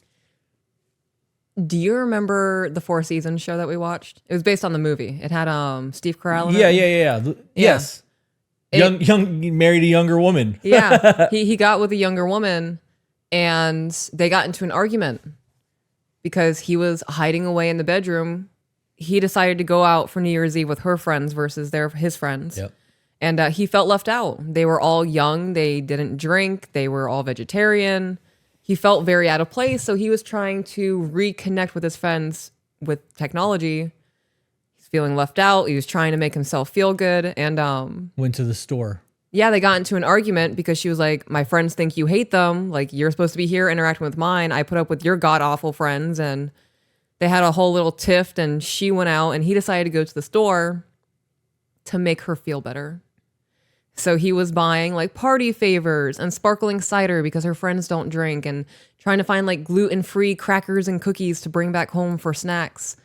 Do you remember the Four Seasons show that we watched? It was based on the movie. It had Steve Carell in it. Yeah. Yes. Young married a younger woman. Yeah. He got with a younger woman and they got into an argument because he was hiding away in the bedroom. He decided to go out for New Year's Eve with her friends versus his friends. Yep. And he felt left out. They were all young. They didn't drink. They were all vegetarian. He felt very out of place. So he was trying to reconnect with his friends with technology. He's feeling left out. He was trying to make himself feel good. And Went to the store. yeah, they got into an argument because she was like, my friends think you hate them. Like, you're supposed to be here interacting with mine. I put up with your god-awful friends. And they had a whole little tiff, and she went out, and he decided to go to the store to make her feel better. So he was buying like party favors and sparkling cider because her friends don't drink, and trying to find like gluten-free crackers and cookies to bring back home for snacks.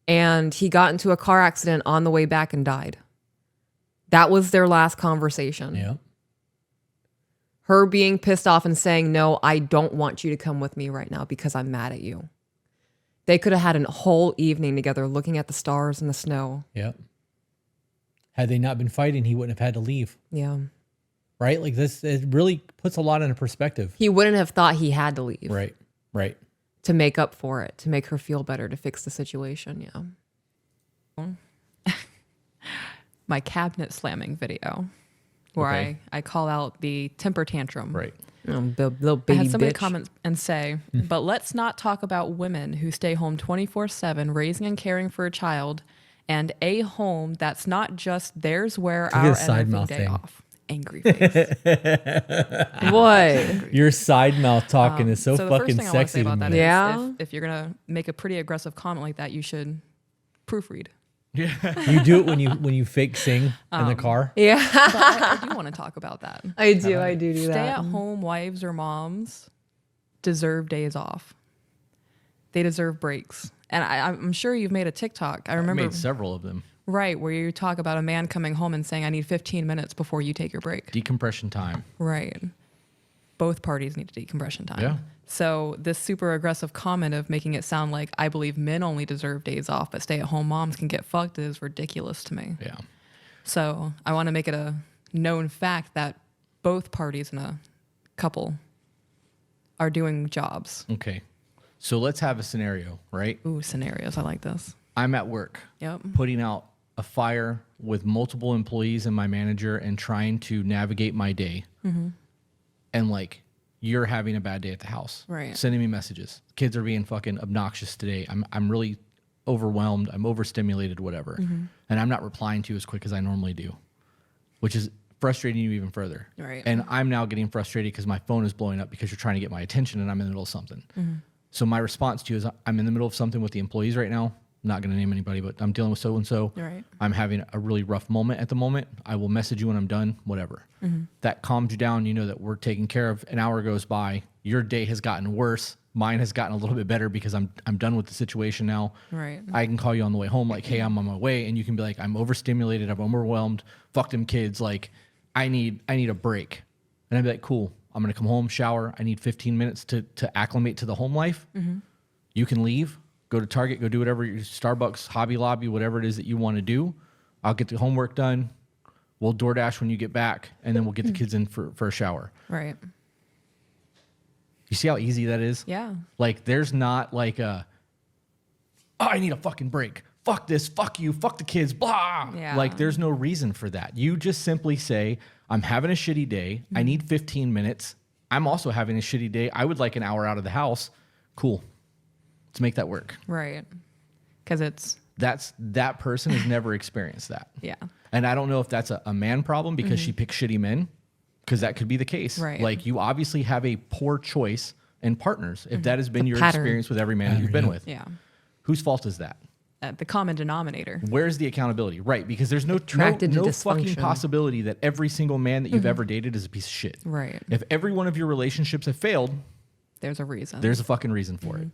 And he got into a car accident on the way back and died. That was their last conversation. Yeah. Her being pissed off and saying, no, I don't want you to come with me right now because I'm mad at you. They could have had a whole evening together looking at the stars and the snow. Yep. Had they not been fighting, he wouldn't have had to leave. Yeah. Right? Like this, it really puts a lot into perspective. He wouldn't have thought he had to leave. Right. To make up for it, to make her feel better, to fix the situation. Yeah. my cabinet slamming video where Okay. I call out the temper tantrum. Right. Little I baby had somebody bitch. comment and say, but let's not talk about women who stay home 24/7 raising and caring for a child and a home that's not just theirs where at our his side every mouth day thing. off. Angry face. What? Your side mouth talking is so the first fucking thing I wanna sexy say to about me. that is Yeah. if you're gonna make a pretty aggressive comment like that, you should proofread. You do it when you fake sing in the car. Yeah, But I do want to talk about that. I do that. Stay-at-home wives or moms deserve days off. They deserve breaks. And I'm sure you've made a TikTok. I I remember, made several of them. right, where you talk about a man coming home and saying, I need 15 minutes before you take your break. Decompression time. Right. Both parties need decompression time. Yeah. So this super aggressive comment of making it sound like I believe men only deserve days off, but stay-at-home moms can get fucked is ridiculous to me. Yeah. So I want to make it a known fact that both parties in a couple are doing jobs. Okay. So let's have a scenario, right? Ooh, scenarios. I like this. I'm at work Yep. putting out a fire with multiple employees and my manager and trying to navigate my day. And like, you're having a bad day at the house. Right. Sending me messages. Kids are being fucking obnoxious today. I'm really overwhelmed. I'm overstimulated, whatever. And I'm not replying to you as quick as I normally do, which is frustrating you even further. Right. And I'm now getting frustrated because my phone is blowing up because you're trying to get my attention and I'm in the middle of something. So my response to you is I'm in the middle of something with the employees right now. I'm not going to name anybody, but I'm dealing with so-and-so. Right. I'm having a really rough moment at the moment. I will message you when I'm done, whatever. That calms you down. You know that we're taken care of. An hour goes by. Your day has gotten worse. Mine has gotten a little bit better because I'm done with the situation now. Right. I can call you on the way home like, hey, I'm on my way. And you can be like, I'm overstimulated. I'm overwhelmed. Fuck them kids. Like, I need a break. And I'd be like, cool. I'm going to come home, shower. I need 15 minutes to acclimate to the home life. You can leave, go to Target, go do whatever, your Starbucks, Hobby Lobby, whatever it is that you want to do. I'll get the homework done. We'll DoorDash when you get back, and then we'll get the kids in for a shower. Right. You see how easy that is? Yeah. Like, there's not like a, oh, I need a fucking break. Fuck this, fuck you, fuck the kids, blah. Yeah. Like, there's no reason for that. You just simply say, I'm having a shitty day. I need 15 minutes. I'm also having a shitty day. I would like an hour out of the house. Cool. Let's make that work. Right. Because That person has never experienced that. Yeah. And I don't know if that's a man problem because she picks shitty men, because that could be the case. Right. Like, you obviously have a poor choice in partners if that has been your pattern. experience with every man you've been with. Yeah. Whose fault is that? The common denominator. Where's the accountability? Right, because there's no Attracted to fucking dysfunction. possibility that every single man that you've ever dated is a piece of shit. Right. If every one of your relationships have failed, There's a reason. there's a fucking reason for it.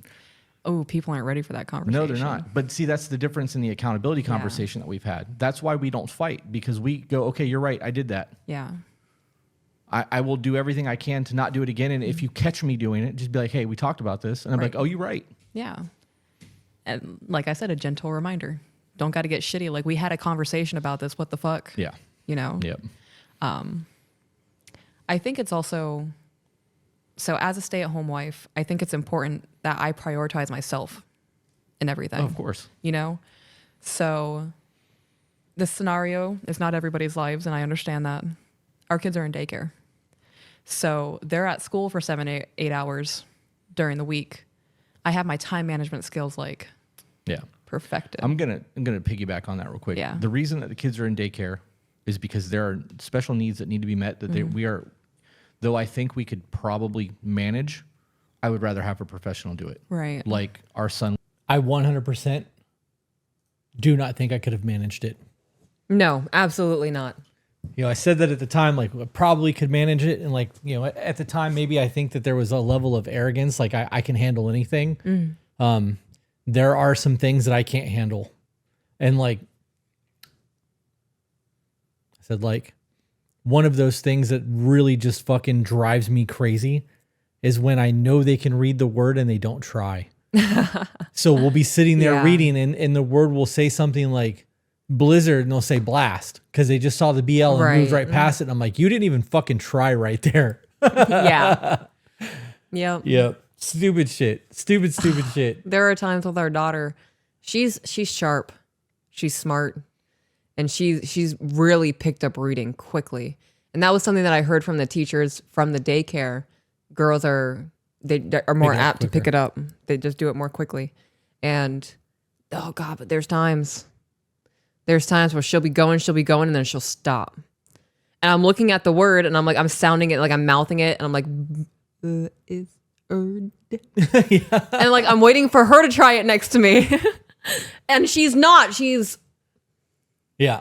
Oh, people aren't ready for that conversation. No, they're not. But see, that's the difference in the accountability conversation that we've had. That's why we don't fight, because we go, okay, you're right, I did that. Yeah. I will do everything I can to not do it again. And if you catch me doing it, just be like, hey, we talked about this. And I'm Right. like, oh, you're right. Yeah. And like I said, a gentle reminder. Don't got to get shitty. Like, we had a conversation about this. What the fuck? Yeah. You know? Yep. I think it's also, so as a stay-at-home wife, I think it's important that I prioritize myself in everything. Oh, of course. You know? So this scenario is not everybody's lives, and I understand that. Our kids are in daycare. So they're at school for 7-8 hours during the week. I have my time management skills like Yeah. perfected. I'm gonna piggyback on that real quick. Yeah. The reason that the kids are in daycare is because there are special needs that need to be met that we are, though I think we could probably manage, I would rather have a professional do it. Right. Like our son. I 100% do not think I could have managed it. No, absolutely not. You know, I said that at the time, like, I probably could manage it. And, like, you know, at the time, maybe I think that there was a level of arrogance, like, I can handle anything. There are some things that I can't handle. And, like, I said, like, one of those things that really just fucking drives me crazy is when I know they can read the word and they don't try. So we'll be sitting there Yeah. reading, and the word will say something like blizzard, and they'll say blast because they just saw the BL and moved Right. right past it. And I'm like, you didn't even fucking try right there. Yeah. Yep. Yep. Stupid shit. Stupid shit. There are times with our daughter, she's sharp, she's smart, and she's really picked up reading quickly. And that was something that I heard from the teachers from the daycare. Girls are more Pick it up apt to pick quicker. it up. They just do it more quickly. And oh God, but there's times where she'll be going, and then she'll stop. And I'm looking at the word, and I'm like, I'm sounding it, like I'm mouthing it, and I'm like, is erd. And like I'm waiting for her to try it next to me. And she's not. Yeah.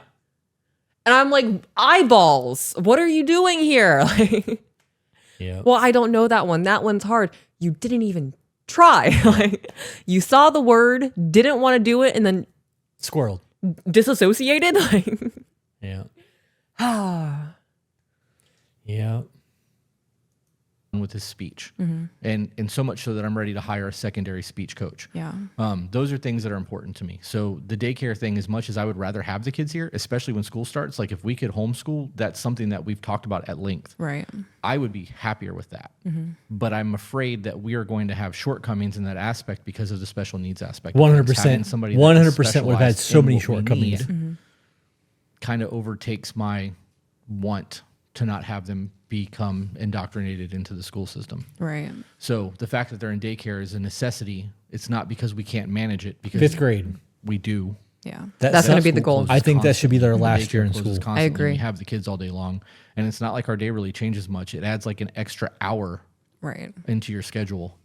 And I'm like, eyeballs, what are you doing here? Like, Yeah. well, I don't know that one. That one's hard. You didn't even try. Like, you saw the word, didn't want to do it, and then Squirreled. disassociated. Like, Yeah. Yeah. With his speech, and so much so that I'm ready to hire a secondary speech coach. Yeah. Those are things that are important to me. So the daycare thing, as much as I would rather have the kids here, especially when school starts, like if we could homeschool, that's something that we've talked about at length. Right. I would be happier with that. But I'm afraid that we are going to have shortcomings in that aspect because of the special needs aspect. 100%. 100% would have had so many shortcomings. Kind of overtakes my want to not have them become indoctrinated into the school system. Right. So the fact that they're in daycare is a necessity. It's not because we can't manage it, because 5th grade. we do. Yeah. That's gonna be the goal. I think that should be their Constantly. last Daycare year in closes school. constantly. I agree. We have the kids all day long, and it's not like our day really changes much. It adds like an extra hour Right. into your schedule.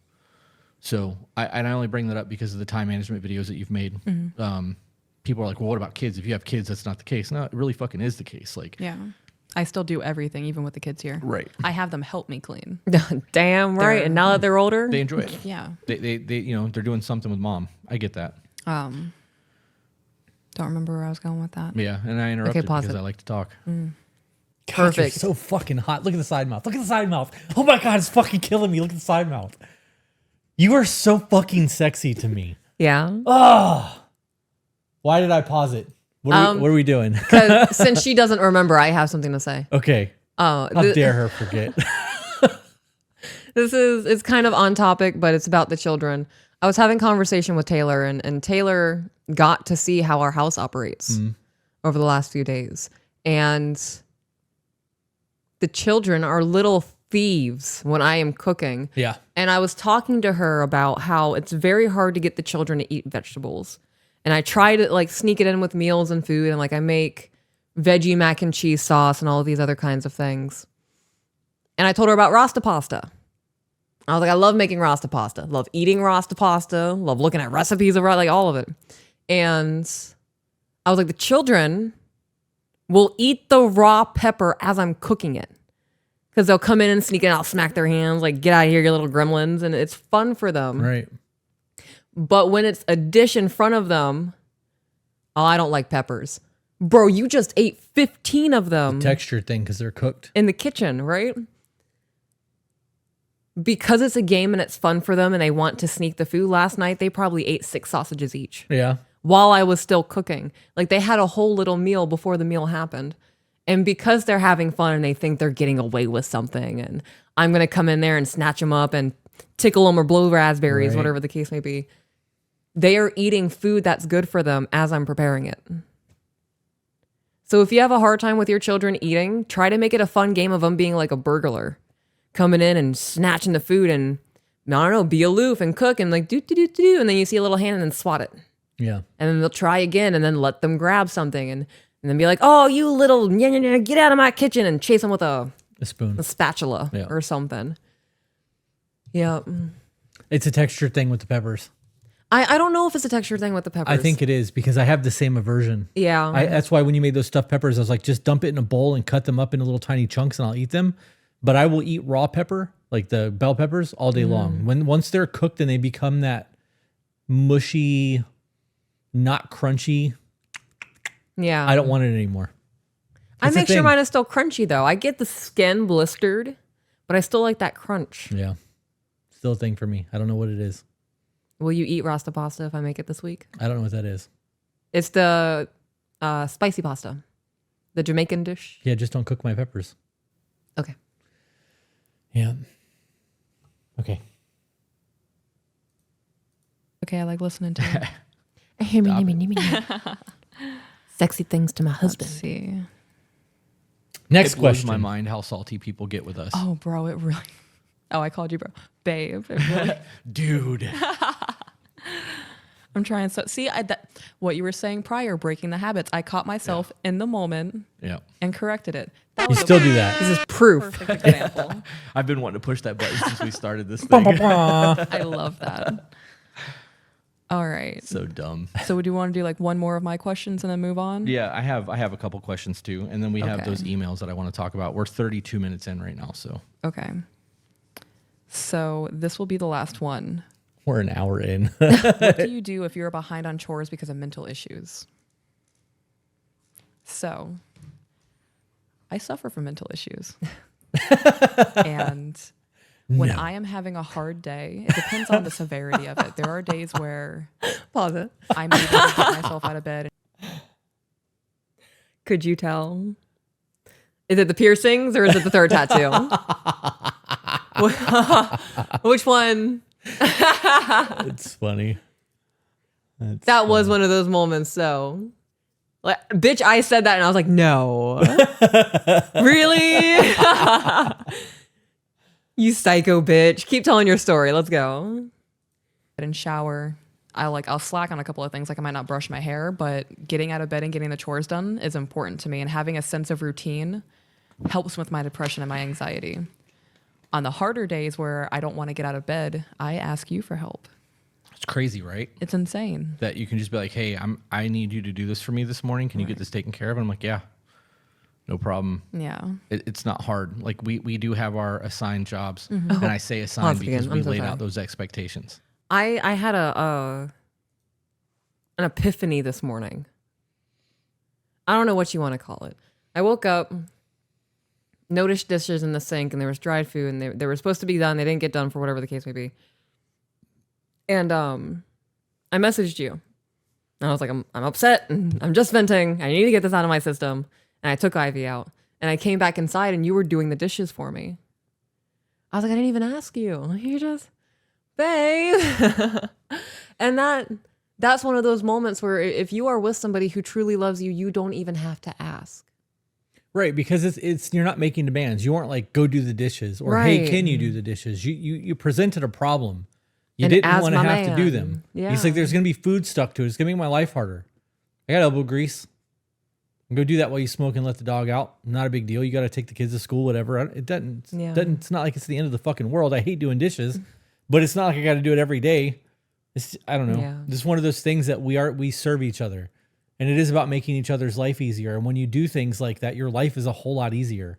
So I only bring that up because of the time management videos that you've made. People are like, well, what about kids? If you have kids, that's not the case. No, it really fucking is the case. Like, Yeah. I still do everything, even with the kids here. right. I have them help me clean. damn right. And now that they're older, They enjoy it. Yeah. They you know, they're doing something with mom. I get that. Don't remember where I was going with that. Yeah, and I interrupted pause because it. I like to talk. God, Perfect. you're so fucking hot. Look at the side mouth. Look at the side mouth. Oh my God, it's fucking killing me. Look at the side mouth. You are so fucking sexy to me. Yeah. Why did I pause it? What are we doing? 'Cause since she doesn't remember, I have something to say. Okay. How dare her forget? It's kind of on topic, but it's about the children. I was having conversation with Taylor, and Taylor got to see how our house operates over the last few days. And the children are little thieves when I am cooking. Yeah. And I was talking to her about how it's very hard to get the children to eat vegetables. And I try to like sneak it in with meals and food. And like I make veggie mac and cheese sauce and all of these other kinds of things. And I told her about Rasta pasta. I was like, I love making Rasta pasta. Love eating Rasta pasta. Love looking at recipes of like all of it. And I was like, the children will eat the raw pepper as I'm cooking it. Because they'll come in and sneak in, I'll smack their hands, like, get out of here, you little gremlins. And it's fun for them. Right. But when it's a dish in front of them, oh, I don't like peppers. Bro, you just ate 15 of them. Texture thing because they're cooked. In the kitchen, right? Because it's a game and it's fun for them and they want to sneak the food. Last night, they probably ate 6 sausages each. Yeah. While I was still cooking. Like they had a whole little meal before the meal happened. And because they're having fun and they think they're getting away with something and I'm going to come in there and snatch them up and tickle them or blow raspberries, Right. whatever the case may be. They are eating food that's good for them as I'm preparing it. So if you have a hard time with your children eating, try to make it a fun game of them being like a burglar. Coming in and snatching the food and, I don't know, be aloof and cook and like do. And then you see a little hand and then swat it. Yeah. And then they'll try again and then let them grab something and then be like, oh, you little, get out of my kitchen and chase them with a spoon. a spatula or something. Yeah. It's a texture thing with the peppers. I don't know if it's a texture thing with the peppers. I think it is because I have the same aversion. Yeah. That's why when you made those stuffed peppers, I was like, just dump it in a bowl and cut them up into little tiny chunks and I'll eat them. But I will eat raw pepper, like the bell peppers, all day long. Once they're cooked and they become that mushy, not crunchy, Yeah. I don't want it anymore. I It's a make sure thing. mine is still crunchy though. I get the skin blistered, but I still like that crunch. Yeah. Still a thing for me. I don't know what it is. Will you eat Rasta pasta if I make it this week? I don't know what that is. It's the spicy pasta, the Jamaican dish. Yeah, just don't cook my peppers. Okay. Yeah. Okay. Okay, I like listening to Sexy things to my Let's husband. see. Next It blows question. my mind how salty people get with us. Oh, bro, it really. Oh, I called you bro. Babe. It really, Dude. I'm trying so. See, what you were saying prior, breaking the habits. I caught myself in the moment Yeah. and corrected it. That You was still a do that. This is proof. perfect example. I've been wanting to push that button since we started this thing. I love that. All right. So dumb. So would you want to do like one more of my questions and then move on? Yeah, I have a couple questions too, and then we have Okay. those emails that I want to talk about. We're 32 minutes in right now, so Okay. So this will be the last one. We're an hour in. What do you do if you're behind on chores because of mental issues? So, I suffer from mental issues. And when No. I am having a hard day, it depends on the severity of it. There are days where Pause it. I'm able to get myself out of bed. Could you tell? Is it the piercings or is it the third tattoo? Which one? It's funny. That was one of those moments, though. Like, bitch, I said that and I was like, no. Really? You psycho bitch. Keep telling your story. Let's go. And shower. I'll slack on a couple of things, like I might not brush my hair, but getting out of bed and getting the chores done is important to me, and having a sense of routine helps with my depression and my anxiety. On the harder days where I don't want to get out of bed, I ask you for help. it's crazy, right? It's insane. That you can just be like, "Hey, I need you to do this for me this morning. Can you get this taken care of?" And I'm like, "Yeah, no problem." Yeah. It's not hard. Like we do have our assigned jobs, and I say assigned Pause because again. we I'm so laid sorry. out those expectations. I had an epiphany this morning. I don't know what you want to call it. I woke up, noticed dishes in the sink, and there was dried food, and they were supposed to be done. They didn't get done for whatever the case may be. And I messaged you. And I was like, I'm upset and I'm just venting. I need to get this out of my system. And I took Ivy out. And I came back inside and you were doing the dishes for me. I was like, I didn't even ask you. You just, babe. And that's one of those moments where if you are with somebody who truly loves you, you don't even have to ask. Right, because it's you're not making demands. You aren't like, go do the dishes or hey, can you do the dishes? You presented a problem. You And didn't as want to my have to do man, them. yeah. He's like, there's gonna be food stuck to it. It's gonna make my life harder. I got elbow grease. Go do that while you smoke and let the dog out. Not a big deal. You got to take the kids to school, whatever. It doesn't. It's not like it's the end of the fucking world. I hate doing dishes, but it's not like I got to do it every day. It's I don't know. Yeah. It's one of those things that we serve each other, and it is about making each other's life easier. And when you do things like that, your life is a whole lot easier.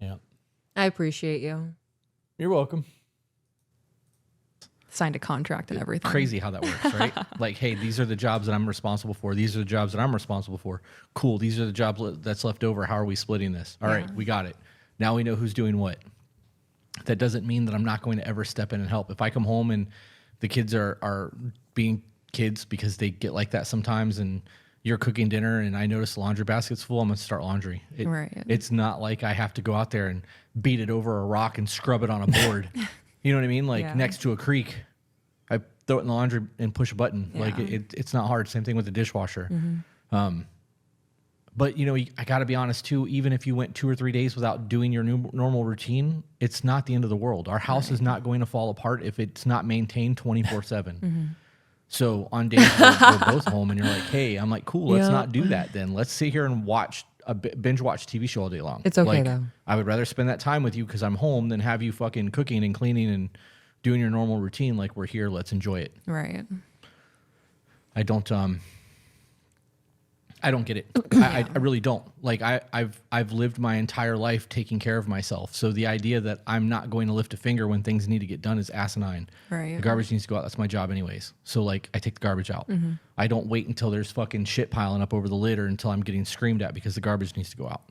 Yeah. I appreciate you. You're welcome. Signed a contract and everything. Crazy how that works, right? Like, hey, these are the jobs that I'm responsible for. These are the jobs that I'm responsible for. Cool. These are the jobs that's left over. How are we splitting this? All right, we got it. Now we know who's doing what. That doesn't mean that I'm not going to ever step in and help. If I come home and the kids are being kids because they get like that sometimes, and you're cooking dinner and I notice the laundry basket's full, I'm going to start laundry. Right. It's not like I have to go out there and beat it over a rock and scrub it on a board. You know what I mean? Like next to a creek, I throw it in the laundry and push a button. Yeah. Like it's not hard. Same thing with the dishwasher. But you know, I got to be honest too. Even if you went 2 or 3 days without doing your normal routine, it's not the end of the world. Our house is not going to fall apart if it's not maintained 24/7. So on days we're both home and you're like, hey, I'm like, cool, let's not do that then. Let's sit here and watch binge watch TV show all day long. It's okay, like, though. I would rather spend that time with you because I'm home than have you fucking cooking and cleaning and doing your normal routine. Like, we're here, let's enjoy it. Right. I don't get it. I really don't. Like, I've lived my entire life taking care of myself. So the idea that I'm not going to lift a finger when things need to get done is asinine. Right. The garbage needs to go out. That's my job anyways. So like, I take the garbage out. I don't wait until there's fucking shit piling up over the lid or until I'm getting screamed at because the garbage needs to go out.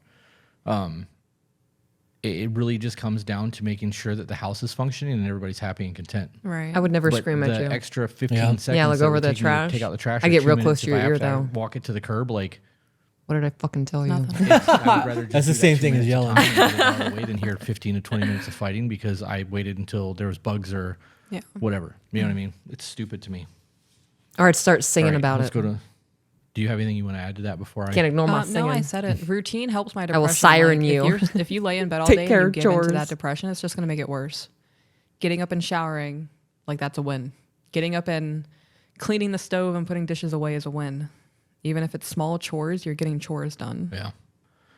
It really just comes down to making sure that the house is functioning and everybody's happy and content. Right. I would never But scream at the you. extra 15 Yeah. seconds. Yeah, like that over would the take me to trash. Take out the trash. I or get 2 real minutes close to if I your have ear, to though. Walk it to the curb. Like, What did I fucking tell you? I would rather just That's the do that same 2 thing as minutes yelling. of time and get it out of the way than hear 15 to 20 minutes of fighting because I waited until there was bugs or whatever. You know what I mean? It's stupid to me. Or I'd start singing All right, about let's it. go to. Do you have anything you want to add to that before I? Can't ignore my singing. No, I said it. Routine helps my I depression. will siren you. If you lay in bed all Take day care and of you give into chores. that depression, it's just going to make it worse. Getting up and showering, like that's a win. Getting up and cleaning the stove and putting dishes away is a win. Even if it's small chores, you're getting chores done. Yeah,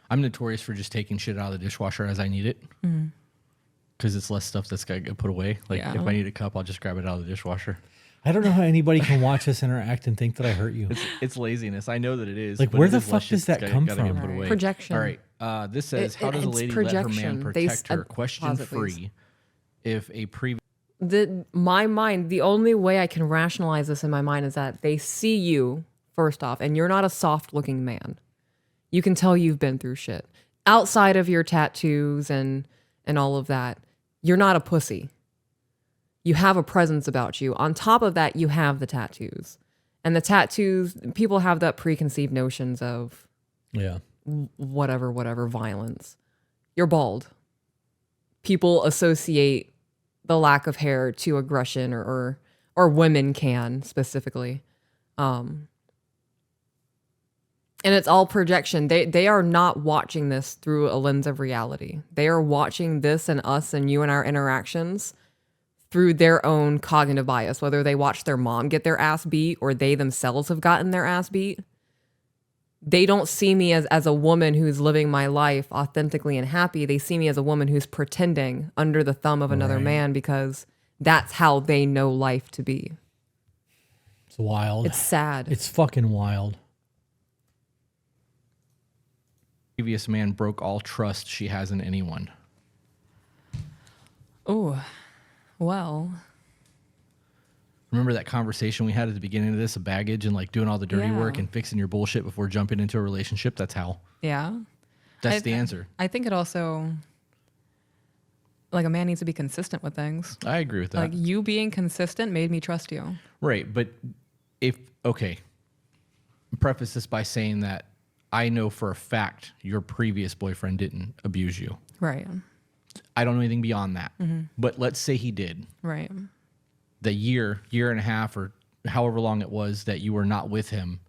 I'm notorious for just taking shit out of the dishwasher as I need it because it's less stuff that's got to get put away. Like if I need a cup, I'll just grab it out of the dishwasher. I don't know how anybody can watch us interact and think that I hurt you. It's laziness. I know that it is. Like, but where it the is less fuck does shit that that's come gotta get from? put away. Projection. All right. This says, how does a it's lady let her man projection. protect her? Pause Question it, please. free. If a previous My mind, the only way I can rationalize this in my mind is that they see you first off, and you're not a soft looking man. You can tell you've been through shit. Outside of your tattoos and all of that, you're not a pussy. You have a presence about you. On top of that, you have the tattoos. And the tattoos, people have that preconceived notions of Yeah. whatever violence. You're bald. People associate the lack of hair to aggression or women can specifically. And it's all projection. They are not watching this through a lens of reality. They are watching this and us and you and our interactions through their own cognitive bias, whether they watch their mom get their ass beat or they themselves have gotten their ass beat. They don't see me as a woman who's living my life authentically and happy. They see me as a woman who's pretending under the thumb of another man because that's how they know life to be. It's wild. It's sad. It's fucking wild. man broke all trust she has in anyone. Oh, well. Remember that conversation we had at the beginning of this, of baggage and like doing all the dirty work Yeah. and fixing your bullshit before jumping into a relationship? That's how. Yeah. That's the answer. I think it also, like a man needs to be consistent with things. I agree with that. Like you being consistent made me trust you. Right. But preface this by saying that I know for a fact your previous boyfriend didn't abuse you. Right. I don't know anything beyond that. But let's say he did. Right. The year and a half, or however long it was that you were not with him,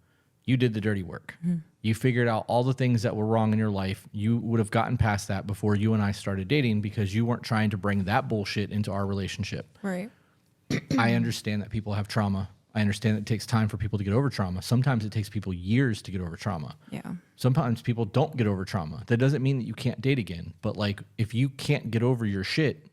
you did the dirty work. You figured out all the things that were wrong in your life. You would have gotten past that before you and I started dating because you weren't trying to bring that bullshit into our relationship. Right. I understand that people have trauma. I understand that it takes time for people to get over trauma. Sometimes it takes people years to get over trauma. Yeah. Sometimes people don't get over trauma. That doesn't mean that you can't date again. But like, if you can't get over your shit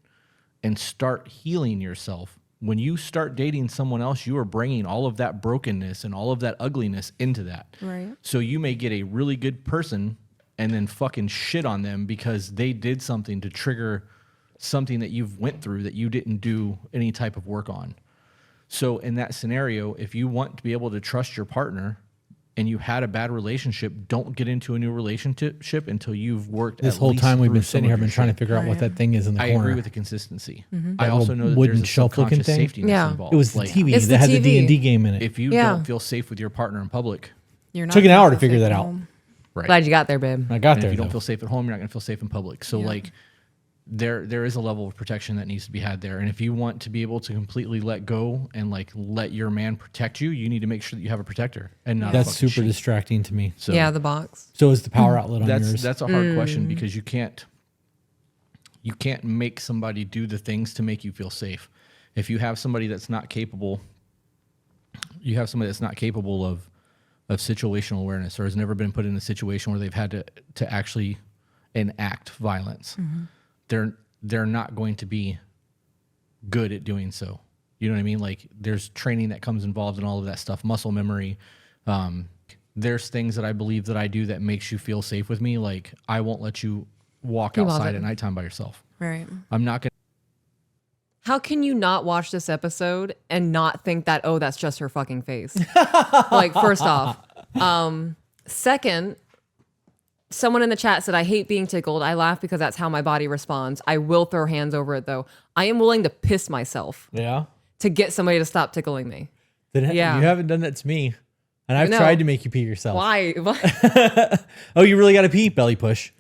and start healing yourself, when you start dating someone else, you are bringing all of that brokenness and all of that ugliness into that. Right. So you may get a really good person and then fucking shit on them because they did something to trigger something that you've went through that you didn't do any type of work on. So in that scenario, if you want to be able to trust your partner and you had a bad relationship, don't get into a new relationship until you've worked. This whole time we've been sitting here, I've been trying to figure out what that thing is in the I corner. agree with the consistency. I also know that wooden there's a shelf-looking subconscious thing? safety involved. It was the Like, TV It's that the had the TV. D&D game in it. if you Yeah. don't feel safe with your partner in public, You're not Took an gonna hour to feel figure safe that at out. home. right? Glad you got there, babe. I got And there. if you don't though. feel safe at home, you're not going to feel safe in public. So like there is a level of protection that needs to be had there. And if you want to be able to completely let go and like let your man protect you, you need to make sure that you have a protector and not a That's fucking super sheep. distracting to me. So Yeah, the box. So is the power outlet on yours? that's a hard question because you can't make somebody do the things to make you feel safe. If you have somebody that's not capable, of situational awareness or has never been put in a situation where they've had to actually enact violence, they're not going to be good at doing so. You know what I mean? Like there's training that comes involved in all of that stuff, muscle memory. There's things that I believe that I do that makes you feel safe with me. Like I won't let you walk outside at nighttime by yourself. Right. I'm not going to. How can you not watch this episode and not think that, oh, that's just her fucking face? Like, first off. Second, someone in the chat said, I hate being tickled. I laugh because that's how my body responds. I will throw hands over it, though. I am willing to piss myself Yeah. to get somebody to stop tickling me. Yeah. You haven't done that to me. And I've No. tried to make you pee yourself. Why? Oh, you really got to pee? Belly push.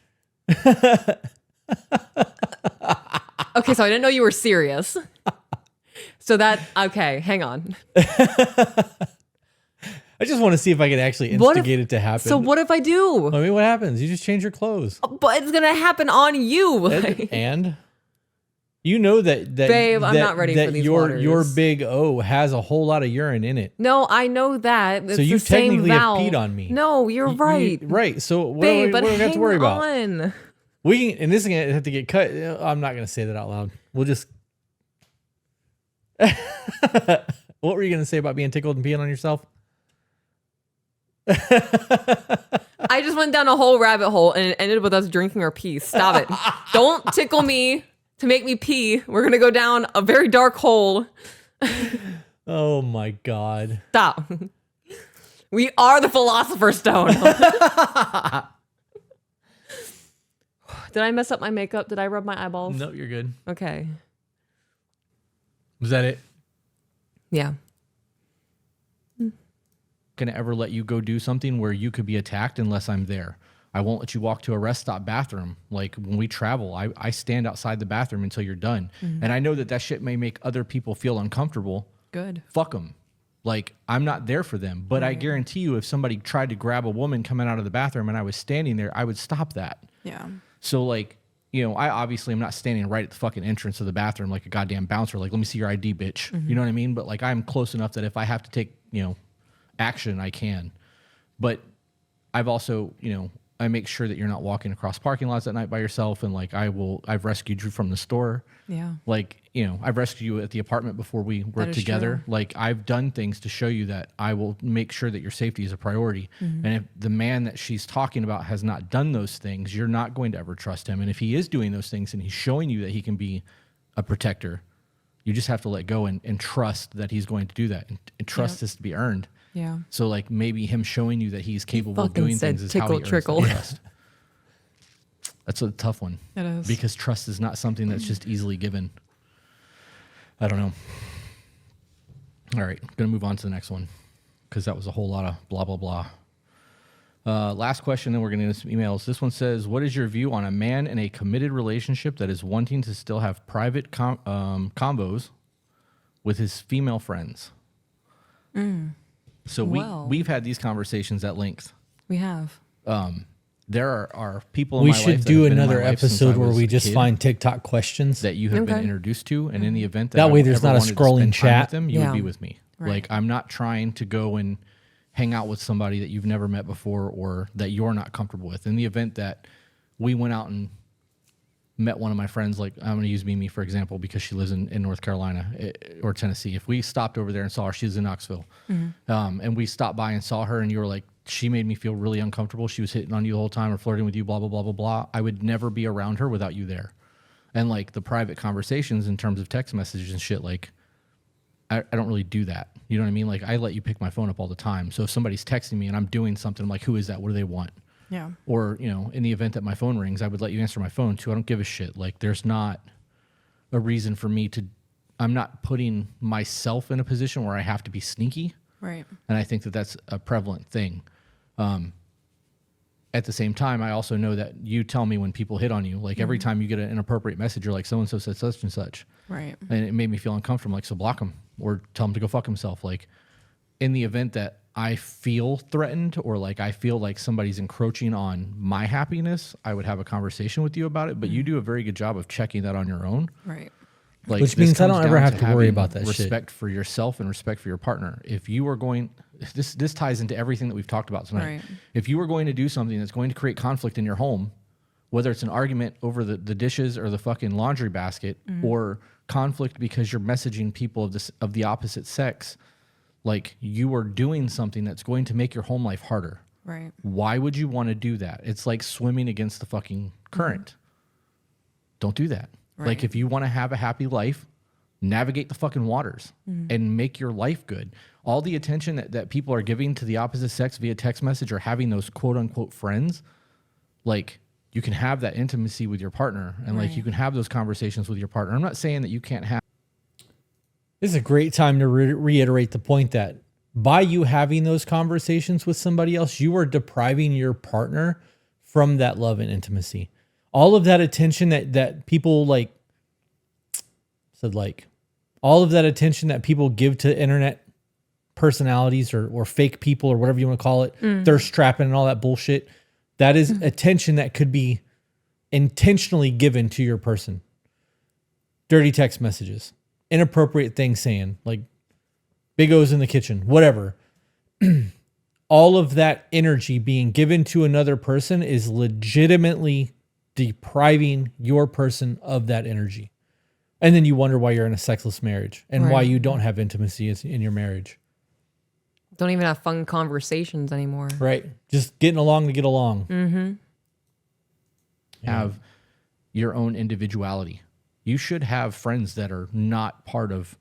Okay, so I didn't know you were serious. So okay, hang on. I just want to see if I can actually What if- instigate it to happen. So what if I do? I mean, what happens? You just change your clothes. But it's going to happen on you. And you know that Babe, I'm not ready for these your waters. big O has a whole lot of urine in it. No, I know that. It's So you the same technically have valve. peed on me. No, you're right. Right. So what Babe, do but we have to worry about? on. We can, and this is gonna have to get cut. I'm not gonna say that out loud. We'll just. What were you gonna say about being tickled and peeing on yourself? I just went down a whole rabbit hole and it ended with us drinking our pee. Stop it. Don't tickle me to make me pee. We're going to go down a very dark hole. Oh my God. Stop. We are the Philosopher's Stone. Did I mess up my makeup? Did I rub my eyeballs? No, you're good. Okay. Was that it? Yeah. Going to ever let you go do something where you could be attacked unless I'm there. I won't let you walk to a rest stop bathroom. Like when we travel, I stand outside the bathroom until you're done. And I know that shit may make other people feel uncomfortable. Good. Fuck them. Like I'm not there for them. But I guarantee you, if somebody tried to grab a woman coming out of the bathroom and I was standing there, I would stop that. Yeah. So like, you know, I obviously am not standing right at the fucking entrance of the bathroom like a goddamn bouncer. Like, let me see your ID, bitch. You know what I mean? But like, I'm close enough that if I have to take, action, I can. But I've also, I make sure that you're not walking across parking lots at night by yourself. And like, I've rescued you from the store. Yeah. Like, I've rescued you at the apartment before we were That is together. true. Like I've done things to show you that I will make sure that your safety is a priority. And if the man that she's talking about has not done those things, you're not going to ever trust him. And if he is doing those things and he's showing you that he can be a protector, you just have to let go and trust that he's going to do that. And trust is to be earned. Yeah. So like maybe him showing you that he's capable of fucking doing said things is how he tickle, earns that trickle. trust. That's a tough one. It is. Because trust is not something that's just easily given. I don't know. All right, going to move on to the next one because that was a whole lot of blah, blah, blah. Last question, then we're going to get some emails. This one says, what is your view on a man in a committed relationship that is wanting to still have private combos with his female friends? So we've had these conversations at length. We have. There are people in We my life should that do have been in another my life since episode I where was we a just kid find TikTok questions. that you have been Okay. introduced to, and in the event that That way I there's ever not a wanted to scrolling spend time chat. with them, you Yeah. would be with me. Right. Like, I'm not trying to go and hang out with somebody that you've never met before or that you're not comfortable with. In the event that we went out and met one of my friends, like I'm going to use Mimi for example because she lives in North Carolina or Tennessee. If we stopped over there and saw her, she's in Knoxville, and we stopped by and saw her, and you were like, she made me feel really uncomfortable. She was hitting on you the whole time or flirting with you, blah, blah, blah, blah, blah. I would never be around her without you there. And like the private conversations in terms of text messages and shit, like I don't really do that. You know what I mean? Like I let you pick my phone up all the time. So if somebody's texting me and I'm doing something, I'm like, who is that? What do they want? Yeah. Or, you know, in the event that my phone rings, I would let you answer my phone too. I don't give a shit. Like there's not a reason for me to, I'm not putting myself in a position where I have to be sneaky. Right. And I think that that's a prevalent thing. At the same time, I also know that you tell me when people hit on you. Like every time you get an inappropriate message, you're like, so-and-so said such and such. Right. And it made me feel uncomfortable. Like, so block him or tell him to go fuck himself. Like in the event that I feel threatened or like I feel like somebody's encroaching on my happiness, I would have a conversation with you about it. But you do a very good job of checking that on your own. Right. Like, Which this means I comes don't ever down have to worry having about that shit. respect for yourself and respect for your partner. If you are going, this ties into everything that we've talked about tonight. Right. If you are going to do something that's going to create conflict in your home, whether it's an argument over the dishes or the fucking laundry basket, or conflict because you're messaging people of the opposite sex, like you are doing something that's going to make your home life harder. Right. Why would you want to do that? It's like swimming against the fucking current. Don't do that. Right. Like if you want to have a happy life, navigate the fucking waters and make your life good. All the attention that people are giving to the opposite sex via text message or having those quote unquote friends, like you can have that intimacy with your partner and like you can have those conversations with your partner. I'm not saying that you can't have. This is a great time to reiterate the point that by you having those conversations with somebody else, you are depriving your partner from that love and intimacy. All of that attention that people like said, like all of that attention that people give to internet personalities or fake people or whatever you want to call it, thirst trapping and all that bullshit. That is attention that could be intentionally given to your person. Dirty text messages, inappropriate things saying, like Big O's in the kitchen, whatever. All of that energy being given to another person is legitimately depriving your person of that energy. And then you wonder why you're in a sexless marriage and why you don't have intimacy in your marriage. Don't even have fun conversations anymore. Right. Just getting along to get along. Have your own individuality. You should have friends that are not part of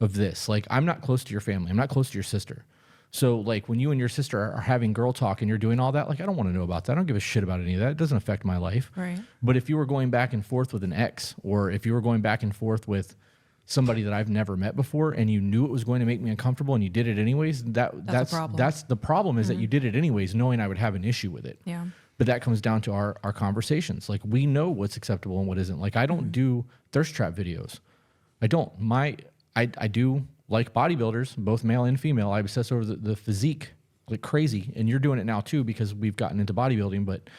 this. Like I'm not close to your family. I'm not close to your sister. So like when you and your sister are having girl talk and you're doing all that, like I don't want to know about that. I don't give a shit about any of that. It doesn't affect my life. Right. But if you were going back and forth with an ex, or if you were going back and forth with somebody that I've never met before and you knew it was going to make me uncomfortable and you did it anyways, that's a problem. That's the problem is that you did it anyways, knowing I would have an issue with it. Yeah. But that comes down to our conversations. Like we know what's acceptable and what isn't. Like I don't do thirst trap videos. I don't. I do like bodybuilders, both male and female. I obsess over the physique like crazy. And you're doing it now too because we've gotten into bodybuilding. But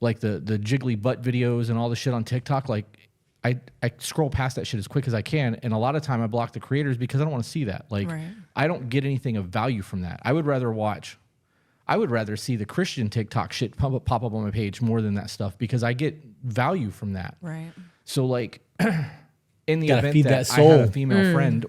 like the jiggly butt videos and all the shit on TikTok, like I scroll past that shit as quick as I can. And a lot of time I block the creators because I don't want to see that. Like I don't get anything of value from that. I would rather see the Christian TikTok shit pop up on my page more than that stuff because I get value from that. Right. So like in the Gotta event feed that that I have a soul. female friend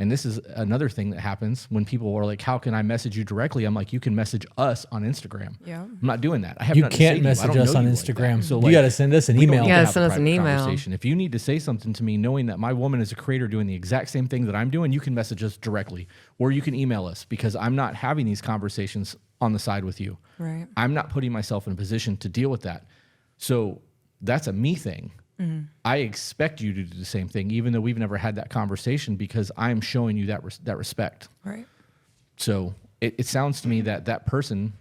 And this is another thing that happens when people are like, how can I message you directly? I'm like, you can message us on Instagram. Yeah. I'm not doing that. I have You nothing to say can't to you. I message don't us know on you like that. Instagram. So You like, got to send us an we don't email. need to Yeah, have a send us an private email. conversation. If you need to say something to me, knowing that my woman is a creator doing the exact same thing that I'm doing, you can message us directly, or you can email us, because I'm not having these conversations on the side with you. Right. I'm not putting myself in a position to deal with that. So that's a me thing. I expect you to do the same thing, even though we've never had that conversation, because I'm showing you that that respect. Right. So it sounds to me that that person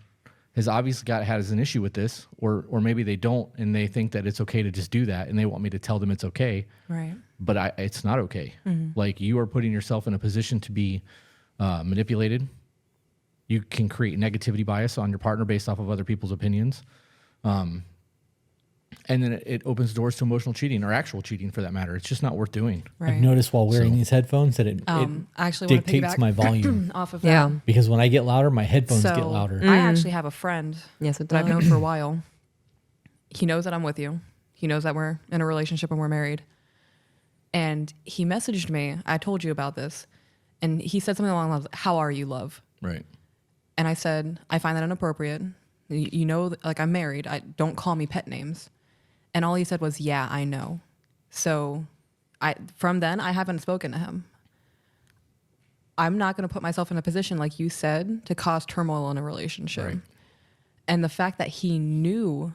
has obviously has an issue with this, or maybe they don't, and they think that it's okay to just do that, and they want me to tell them it's okay. Right. But it's not okay. Like, you are putting yourself in a position to be manipulated. You can create negativity bias on your partner based off of other people's opinions. And then it opens doors to emotional cheating, or actual cheating for that matter. It's just not worth doing. Right. I've noticed while wearing So- these headphones that it I actually want to dictates piggyback my volume. off of that. Yeah. Because when I get louder, my headphones So get louder. I actually have a friend Yes, it that I've does. known for a while. He knows that I'm with you. He knows that we're in a relationship and we're married. And he messaged me. I told you about this. And he said something along the lines of, "How are you, love?" Right. And I said, "I find that inappropriate. You know, like, I'm married. Don't call me pet names." And all he said was, "Yeah, I know." So from then, I haven't spoken to him. I'm not going to put myself in a position, like you said, to cause turmoil in a relationship. Right. And the fact that he knew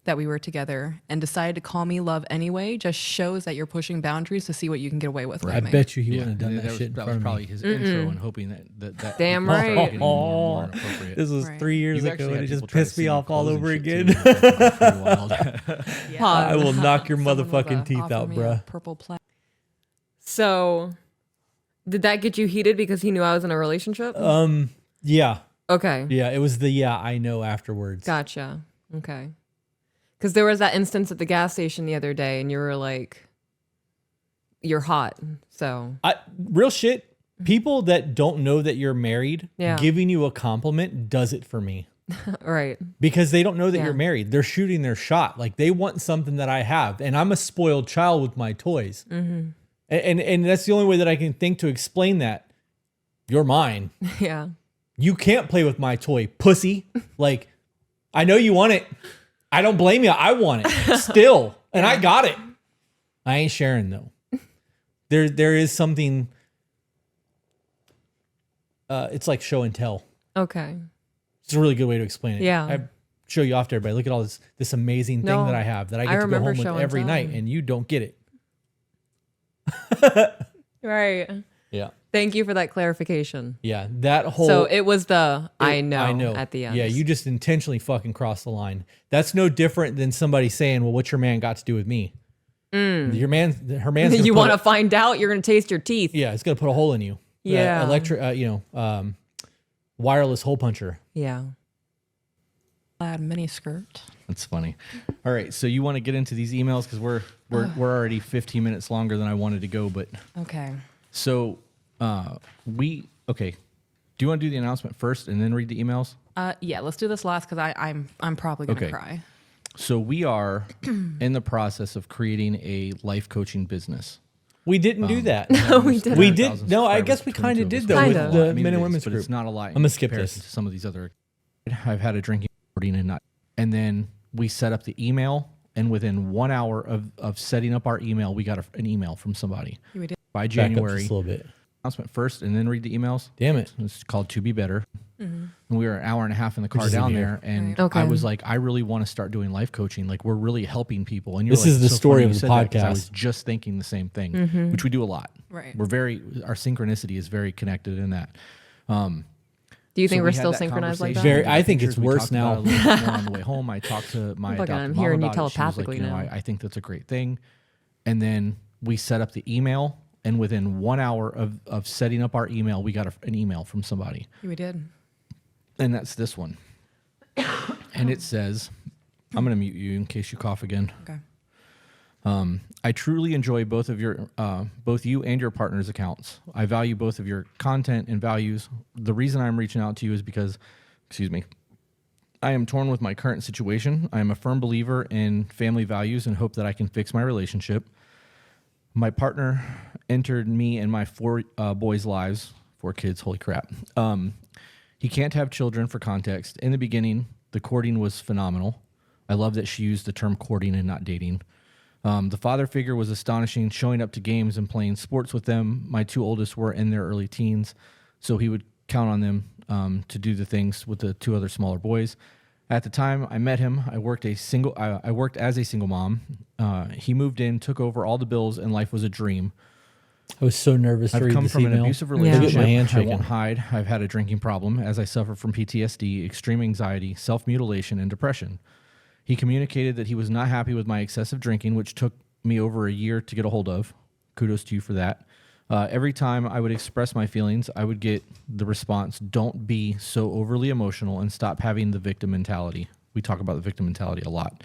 that we were together and decided to call me love anyway just shows that you're pushing boundaries to see what you can get away with. I with me. bet you he Yeah, wouldn't have done and that was, shit in that front was of probably me. his intro, and hoping that Damn it started right. getting more and more inappropriate. This was Right. 3 years You've ago, actually and had it just people try to pissed see me you off all clothes and over shit, again. too. That's pretty wild. Yeah. I will knock your Someone was, motherfucking teeth offer out, me a bruh. Purple plaid. So, did that get you heated because he knew I was in a relationship? Yeah. Okay. Yeah. It was the I know afterwards. Gotcha. Okay. Because there was that instance at the gas station the other day, and you were like, "You're hot." So, Real shit. People that don't know that you're married, Yeah. giving you a compliment does it for me. right. Because they don't know that Yeah. you're married. They're shooting their shot. Like, they want something that I have. And I'm a spoiled child with my toys. Mm-hmm. And that's the only way that I can think to explain that. You're mine. Yeah. You can't play with my toy, pussy. Like, I know you want it. I don't blame you. I want it still. And I got it. I ain't sharing though. There is something, it's like show and tell. Okay. It's a really good way to explain it. Yeah. I show you off to everybody. Look at all this amazing thing No, that I have that I I get to go remember home with show and every tell. night, and you don't get it. Right. Yeah. Thank you for that clarification. Yeah. That whole So it was the I know I at the end. Yeah, you just intentionally fucking crossed the line. That's no different than somebody saying, "Well, what's your man got to do with me?" Her man's. Gonna you put want to a- find out? You're gonna taste your teeth. Yeah, it's gonna put a hole in you. Yeah. Wireless hole puncher. Yeah. Plaid mini skirt. That's funny. All right, so you want to get into these emails because we're already 15 minutes longer than I wanted to go, but Okay. so okay. Do you want to do the announcement first and then read the emails? Yeah, let's do this last because I'm probably gonna Okay. cry. So we are in the process of creating a life coaching business. We didn't do that. we didn't. We did. No, I guess we kind of did though Kinda. with Kinda. the I mean, men it and is, women's but group. it's not a lot. I'm gonna skip this. To some of these other. I've had a drinking and not, and then we set up the email, and within 1 hour of setting up our email, we got an email from somebody We did. by Back up January. just a little bit. Announcement first, and then read the emails. Damn it. It's called To Be Better. And we were an hour and a half in the car is in down here. there, and Right. Okay. I was like, I really want to start doing life coaching. Like, we're really helping people. And you're This like, is the "It's so story funny of you the said that," 'cause I podcast. was just thinking the same thing, which we do a lot. Right. Our synchronicity is very connected in that. Do you think So we're we had still that synchronized like that? conversation. Very- I think it's We worse talked about now. it a little bit more on the way home, I talked to my Look, adopted I'm mom hearing you about it. She was like, telepathically now. I think that's a great thing. And then we set up the email, and within 1 hour of setting up our email, we got an email from somebody. We did. And that's this one. And it says, I'm going to mute you in case you cough again. Okay. I truly enjoy both you and your partner's accounts. I value both of your content and values. The reason I'm reaching out to you is because, I am torn with my current situation. I am a firm believer in family values and hope that I can fix my relationship. My partner entered me and my 4 boys' lives, 4 kids, holy crap. He can't have children for context. In the beginning, the courting was phenomenal. I love that she used the term courting and not dating. The father figure was astonishing, showing up to games and playing sports with them. My 2 oldest were in their early teens, so he would count on them to do the things with the 2 other smaller boys. At the time I met him, I worked as a single mom. He moved in, took over all the bills, and life was a dream. I was so nervous to I've read come this from an email. abusive Look at relationship. my hand I shaking. won't hide. I've had a drinking problem as I suffer from PTSD, extreme anxiety, self-mutilation, and depression. He communicated that he was not happy with my excessive drinking, which took me over a year to get a hold of. Kudos to you for that. Every time I would express my feelings, I would get the response, "Don't be so overly emotional and stop having the victim mentality." We talk about the victim mentality a lot.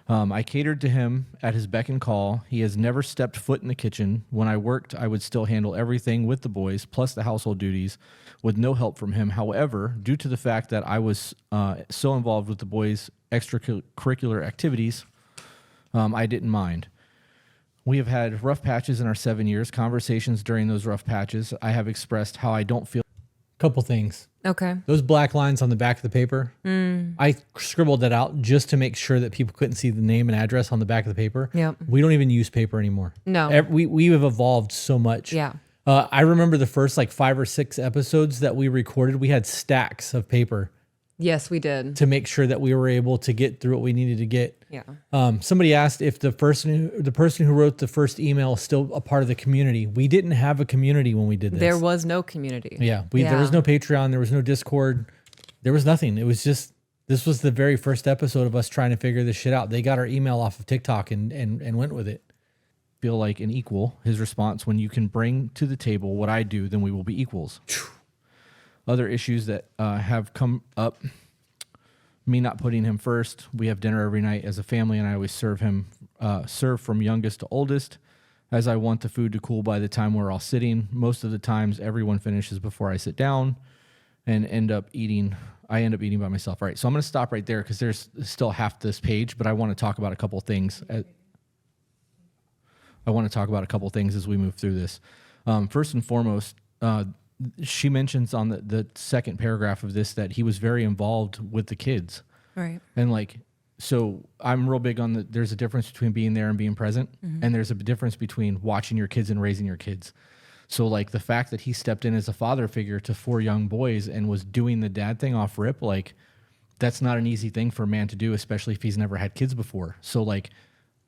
I catered to him at his beck and call. He has never stepped foot in the kitchen. When I worked, I would still handle everything with the boys, plus the household duties, with no help from him. However, due to the fact that I was so involved with the boys' extracurricular activities, I didn't mind. We have had rough patches in our 7 years, conversations during those rough patches. I have expressed how I don't feel. Couple things. Okay. Those black lines on the back of the paper, I scribbled that out just to make sure that people couldn't see the name and address on the back of the paper. Yep. We don't even use paper anymore. No. We have evolved so much. Yeah. I remember the first like 5 or 6 episodes that we recorded, we had stacks of paper Yes, we did. to make sure that we were able to get through what we needed to get. Yeah. Somebody asked if the person who wrote the first email is still a part of the community. We didn't have a community when we did this. There was no community. Yeah, there was no Patreon, there was no Discord, there was nothing. It was just, this was the very first episode of us trying to figure this shit out. They got our email off of TikTok and went with it. Feel like an equal. His response, "When you can bring to the table what I do, then we will be equals." Other issues that have come up, me not putting him first. We have dinner every night as a family, and I always serve from youngest to oldest, as I want the food to cool by the time we're all sitting. Most of the times, everyone finishes before I sit down, and I end up eating by myself. All right, so I'm going to stop right there because there's still half this page, but I want to talk about a couple things. As we move through this. First and foremost, she mentions on the second paragraph of this that he was very involved with the kids. Right. And so I'm real big on there's a difference between being there and being present. And there's a difference between watching your kids and raising your kids. So the fact that he stepped in as a father figure to 4 young boys and was doing the dad thing off rip, that's not an easy thing for a man to do, especially if he's never had kids before. So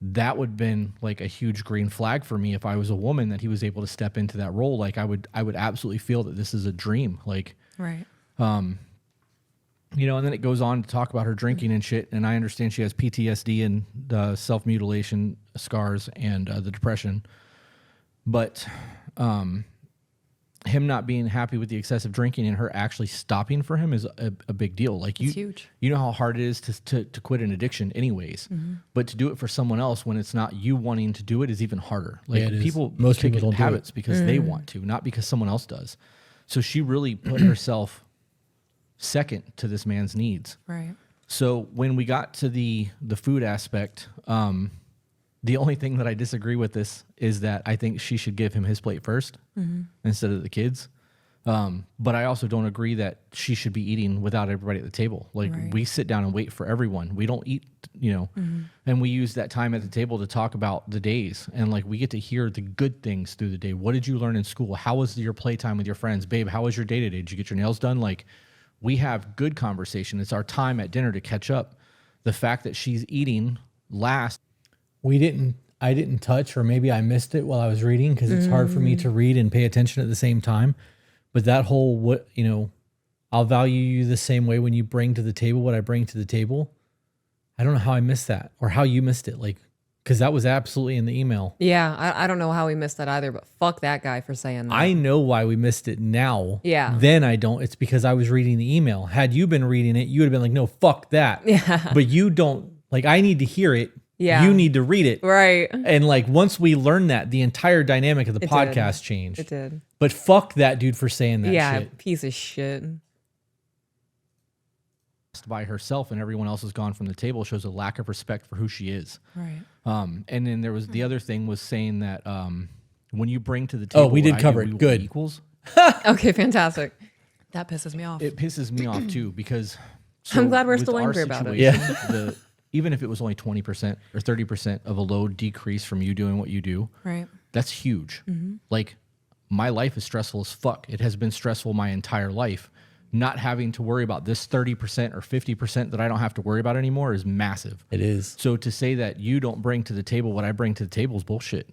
that would have been a huge green flag for me if I was a woman that he was able to step into that role. I would absolutely feel that this is a dream. Right. And then it goes on to talk about her drinking and shit. And I understand she has PTSD and the self-mutilation scars and the depression. But him not being happy with the excessive drinking and her actually stopping for him is a big deal. It's huge. You know how hard it is to quit an addiction anyways, but to do it for someone else when it's not you wanting to do it is even harder. It is. Most people people don't do habits it. because they want to, not because someone else does. So she really put herself second to this man's needs. Right. So when we got to the food aspect, the only thing that I disagree with this is that I think she should give him his plate first instead of the kids. But I also don't agree that she should be eating without everybody at the table. Right. We sit down and wait for everyone. We don't eat, and we use that time at the table to talk about the days. And we get to hear the good things through the day. What did you learn in school? How was your playtime with your friends? Babe, how was your day today? Did you get your nails done? We have good conversation. It's our time at dinner to catch up. The fact that she's eating last. I didn't touch, or maybe I missed it while I was reading because it's hard for me to read and pay attention at the same time. But that whole, I'll value you the same way when you bring to the table what I bring to the table. I don't know how I missed that or how you missed it. Because that was absolutely in the email. Yeah, I don't know how we missed that either, but fuck that guy for saying that. I know why we missed it now. Yeah. Then I don't. It's because I was reading the email. Had you been reading it, you would have been no, fuck that. Yeah. But you don't, I need to hear it. Yeah. You need to read it. Right. And once we learned that, the entire dynamic of the podcast changed. It did. But fuck that dude for saying that Yeah, shit. piece of shit. By herself and everyone else has gone from the table shows a lack of respect for who she is. Right. And then there was the other thing was saying that when you bring to the table, we did what I cover do, it. we Good. equals. Okay, fantastic. That pisses me off. It pisses me off too because I'm glad we're with still our angry about it. situation, even if it was only 20% or 30% of a load decrease from you doing what you do, Right. that's huge. Like my life is stressful as fuck. It has been stressful my entire life. Not having to worry about this 30% or 50% that I don't have to worry about anymore is massive. It is. So to say that you don't bring to the table what I bring to the table is bullshit.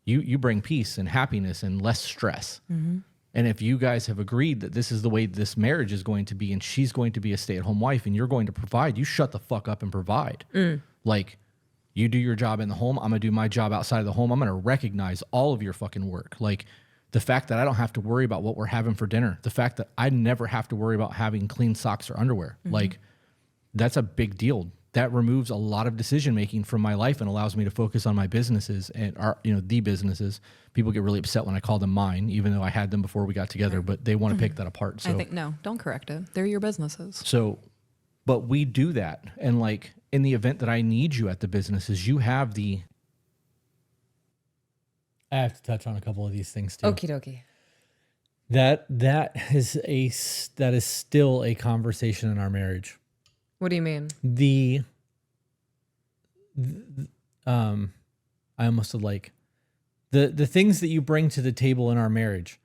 You bring peace and happiness and less stress. And if you guys have agreed that this is the way this marriage is going to be and she's going to be a stay-at-home wife and you're going to provide, you shut the fuck up and provide. Like you do your job in the home, I'm going to do my job outside of the home. I'm going to recognize all of your fucking work. Like the fact that I don't have to worry about what we're having for dinner, the fact that I never have to worry about having clean socks or underwear. Like that's a big deal. That removes a lot of decision making from my life and allows me to focus on my businesses and the businesses. People get really upset when I call them mine, even though I had them before we got together, but they want to pick that apart. So I think, no, don't correct it. They're your businesses. So, but we do that. And like in the event that I need you at the businesses, you have the. I have to touch on a couple of these things too. Okie dokie. That is still a conversation in our marriage. What do you mean? I almost said like the things that you bring to the table in our marriage.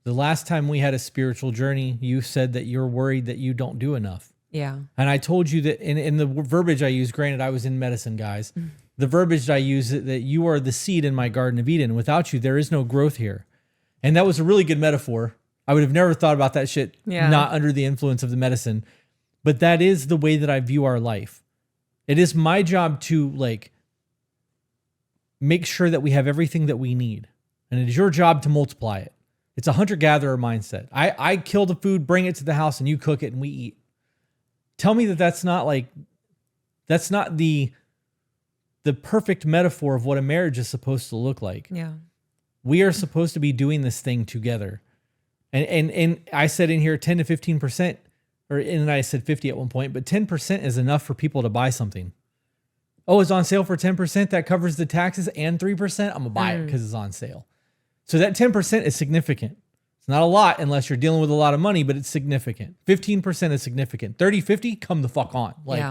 The last time we had a spiritual journey, you said that you're worried that you don't do enough. Yeah. And I told you that in the verbiage I use, granted I was in medicine, guys, the verbiage I use that you are the seed in my Garden of Eden. Without you, there is no growth here. And that was a really good metaphor. I would have never thought about that shit not under the influence of the medicine. But that is the way that I view our life. It is my job to like make sure that we have everything that we need. And it is your job to multiply it. It's a hunter-gatherer mindset. I kill the food, bring it to the house, and you cook it and we eat. Tell me that that's not the perfect metaphor of what a marriage is supposed to look like. Yeah. We are supposed to be doing this thing together. And I said in here 10 to 15%, and I said 50 at one point, but 10% is enough for people to buy something. Oh, it's on sale for 10%. That covers the taxes and 3%. I'm going to buy it because it's on sale. So that 10% is significant. It's not a lot unless you're dealing with a lot of money, but it's significant. 15% is significant. 30, 50, come the fuck on. Like,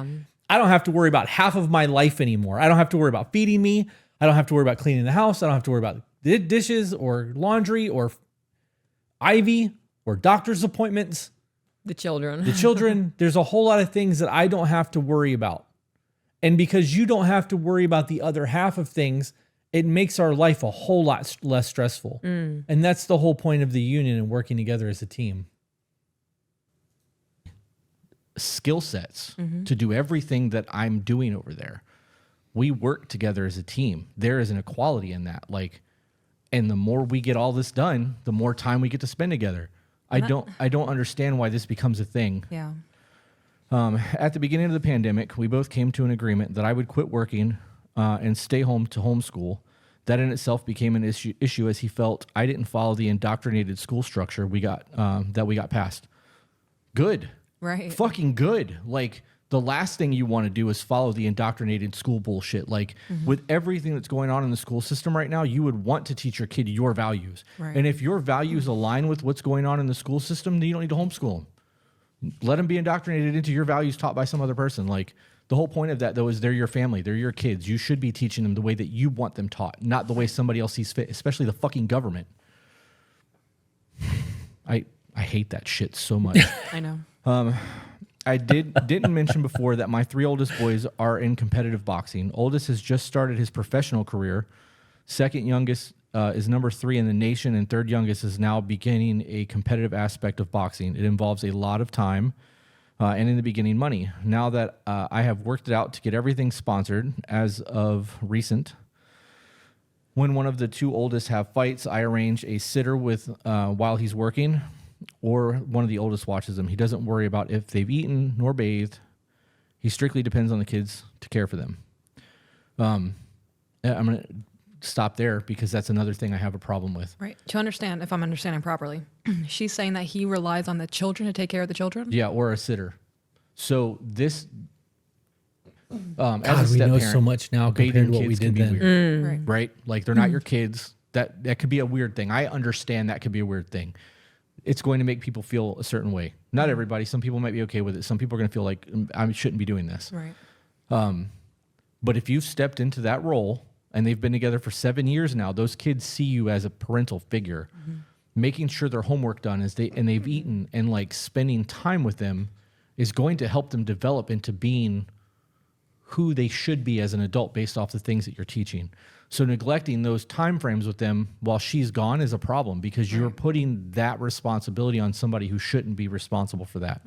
I don't have to worry about half of my life anymore. I don't have to worry about feeding me. I don't have to worry about cleaning the house. I don't have to worry about dishes or laundry or Ivy or doctor's appointments. The children. There's a whole lot of things that I don't have to worry about. And because you don't have to worry about the other half of things, it makes our life a whole lot less stressful. And that's the whole point of the union and working together as a team. Skill sets to do everything that I'm doing over there. We work together as a team. There is an equality in that. Like, and the more we get all this done, the more time we get to spend together. I don't understand why this becomes a thing. Yeah. At the beginning of the pandemic, we both came to an agreement that I would quit working and stay home to homeschool. That in itself became an issue as he felt I didn't follow the indoctrinated school structure we got passed. Good. Right. Fucking good. Like, the last thing you want to do is follow the indoctrinated school bullshit. Like, with everything that's going on in the school system right now, you would want to teach your kid your values. Right. And if your values align with what's going on in the school system, then you don't need to homeschool them. Let them be indoctrinated into your values taught by some other person. Like, the whole point of that, though, is they're your family. They're your kids. You should be teaching them the way that you want them taught, not the way somebody else sees fit, especially the fucking government. I hate that shit so much. I know. I didn't mention before that my 3 oldest boys are in competitive boxing. Oldest has just started his professional career. Second youngest is number 3 in the nation, and third youngest is now beginning a competitive aspect of boxing. It involves a lot of time and in the beginning money. Now that I have worked it out to get everything sponsored as of recent, when one of the 2 oldest have fights, I arrange a sitter with while he's working, or one of the oldest watches them. He doesn't worry about if they've eaten nor bathed. He strictly depends on the kids to care for them. I'm going to stop there because that's another thing I have a problem with. Right. To understand, if I'm understanding properly, she's saying that he relies on the children to take care of the children? Yeah, or a sitter. So this, God, as a we know step-parent, so much now compared to bathing what we kids did can be then. weird, Right. right? Like, they're not your kids. that could be a weird thing. I understand that could be a weird thing. It's going to make people feel a certain way. Not everybody. Some people might be okay with it. Some people are going to feel like I shouldn't be doing this. Right. But if you've stepped into that role and they've been together for 7 years now, those kids see you as a parental figure, making sure their homework done and they've eaten, and like spending time with them is going to help them develop into being who they should be as an adult based off the things that you're teaching. So neglecting those time frames with them while she's gone is a problem, because you're putting that responsibility on somebody who shouldn't be responsible for that.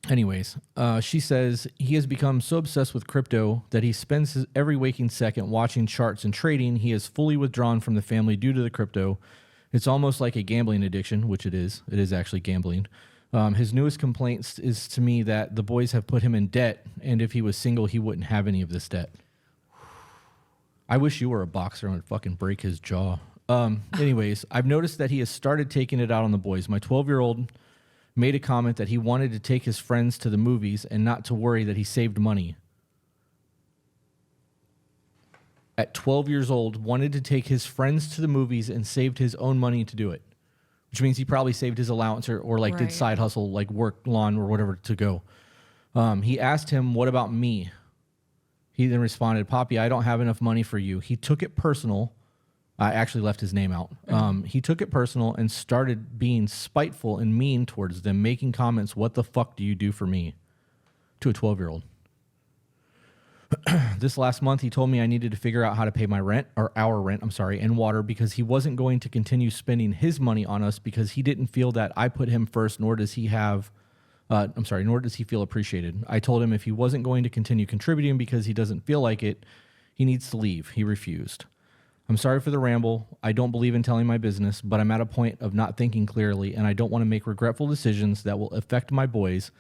Anyways, she says he has become so obsessed with crypto that he spends every waking second watching charts and trading. He is fully withdrawn from the family due to the crypto. It's almost like a gambling addiction, which it is. It is actually gambling. His newest complaint is to me that the boys have put him in debt, and if he was single, he wouldn't have any of this debt. I wish you were a boxer and would fucking break his jaw. Anyways, I've noticed that he has started taking it out on the boys. My 12-year-old made a comment that he wanted to take his friends to the movies and not to worry that he saved money. At 12 years old, wanted to take his friends to the movies and saved his own money to do it, which means he probably saved his allowance or like did side hustle, like work lawn or whatever to go. He asked him, "What about me?" He then responded, "Poppy, I don't have enough money for you." He took it personal. I actually left his name out. He took it personal and started being spiteful and mean towards them, making comments, "What the fuck do you do for me?" to a 12-year-old. This last month, he told me I needed to figure out how to pay my rent, or our rent, and water, because he wasn't going to continue spending his money on us because he didn't feel that I put him first, nor does he feel appreciated. I told him if he wasn't going to continue contributing because he doesn't feel like it, he needs to leave. He refused. I'm sorry for the ramble. I don't believe in telling my business, but I'm at a point of not thinking clearly, and I don't want to make regretful decisions that will affect my boys.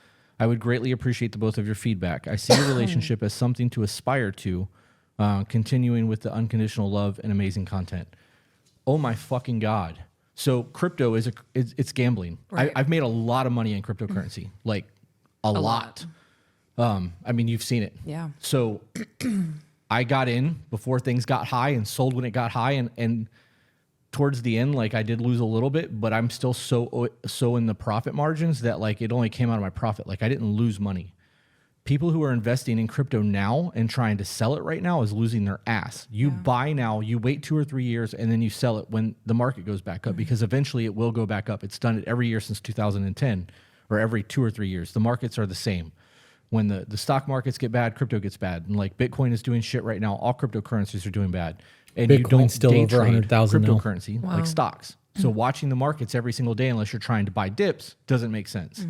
I would greatly appreciate the both of your feedback. I see your relationship as something to aspire to, continuing with the unconditional love and amazing content. Oh my fucking God. So crypto it's gambling. Right. I've made a lot of money in cryptocurrency, like a lot. I mean, you've seen it. Yeah. So I got in before things got high and sold when it got high, and towards the end, like I did lose a little bit, but I'm still so in the profit margins that like it only came out of my profit. Like I didn't lose money. People who are investing in crypto now and trying to sell it right now is losing their ass. You buy now, you wait 2 or 3 years, and then you sell it when the market goes back up, because eventually it will go back up. It's done it every year since 2010, or every 2 or 3 years. The markets are the same. When the stock markets get bad, crypto gets bad. And like Bitcoin is doing shit right now. All cryptocurrencies are doing bad. And Bitcoin's you don't still day over trade 100,000 now. cryptocurrency like stocks. So watching the markets every single day, unless you're trying to buy dips, doesn't make sense.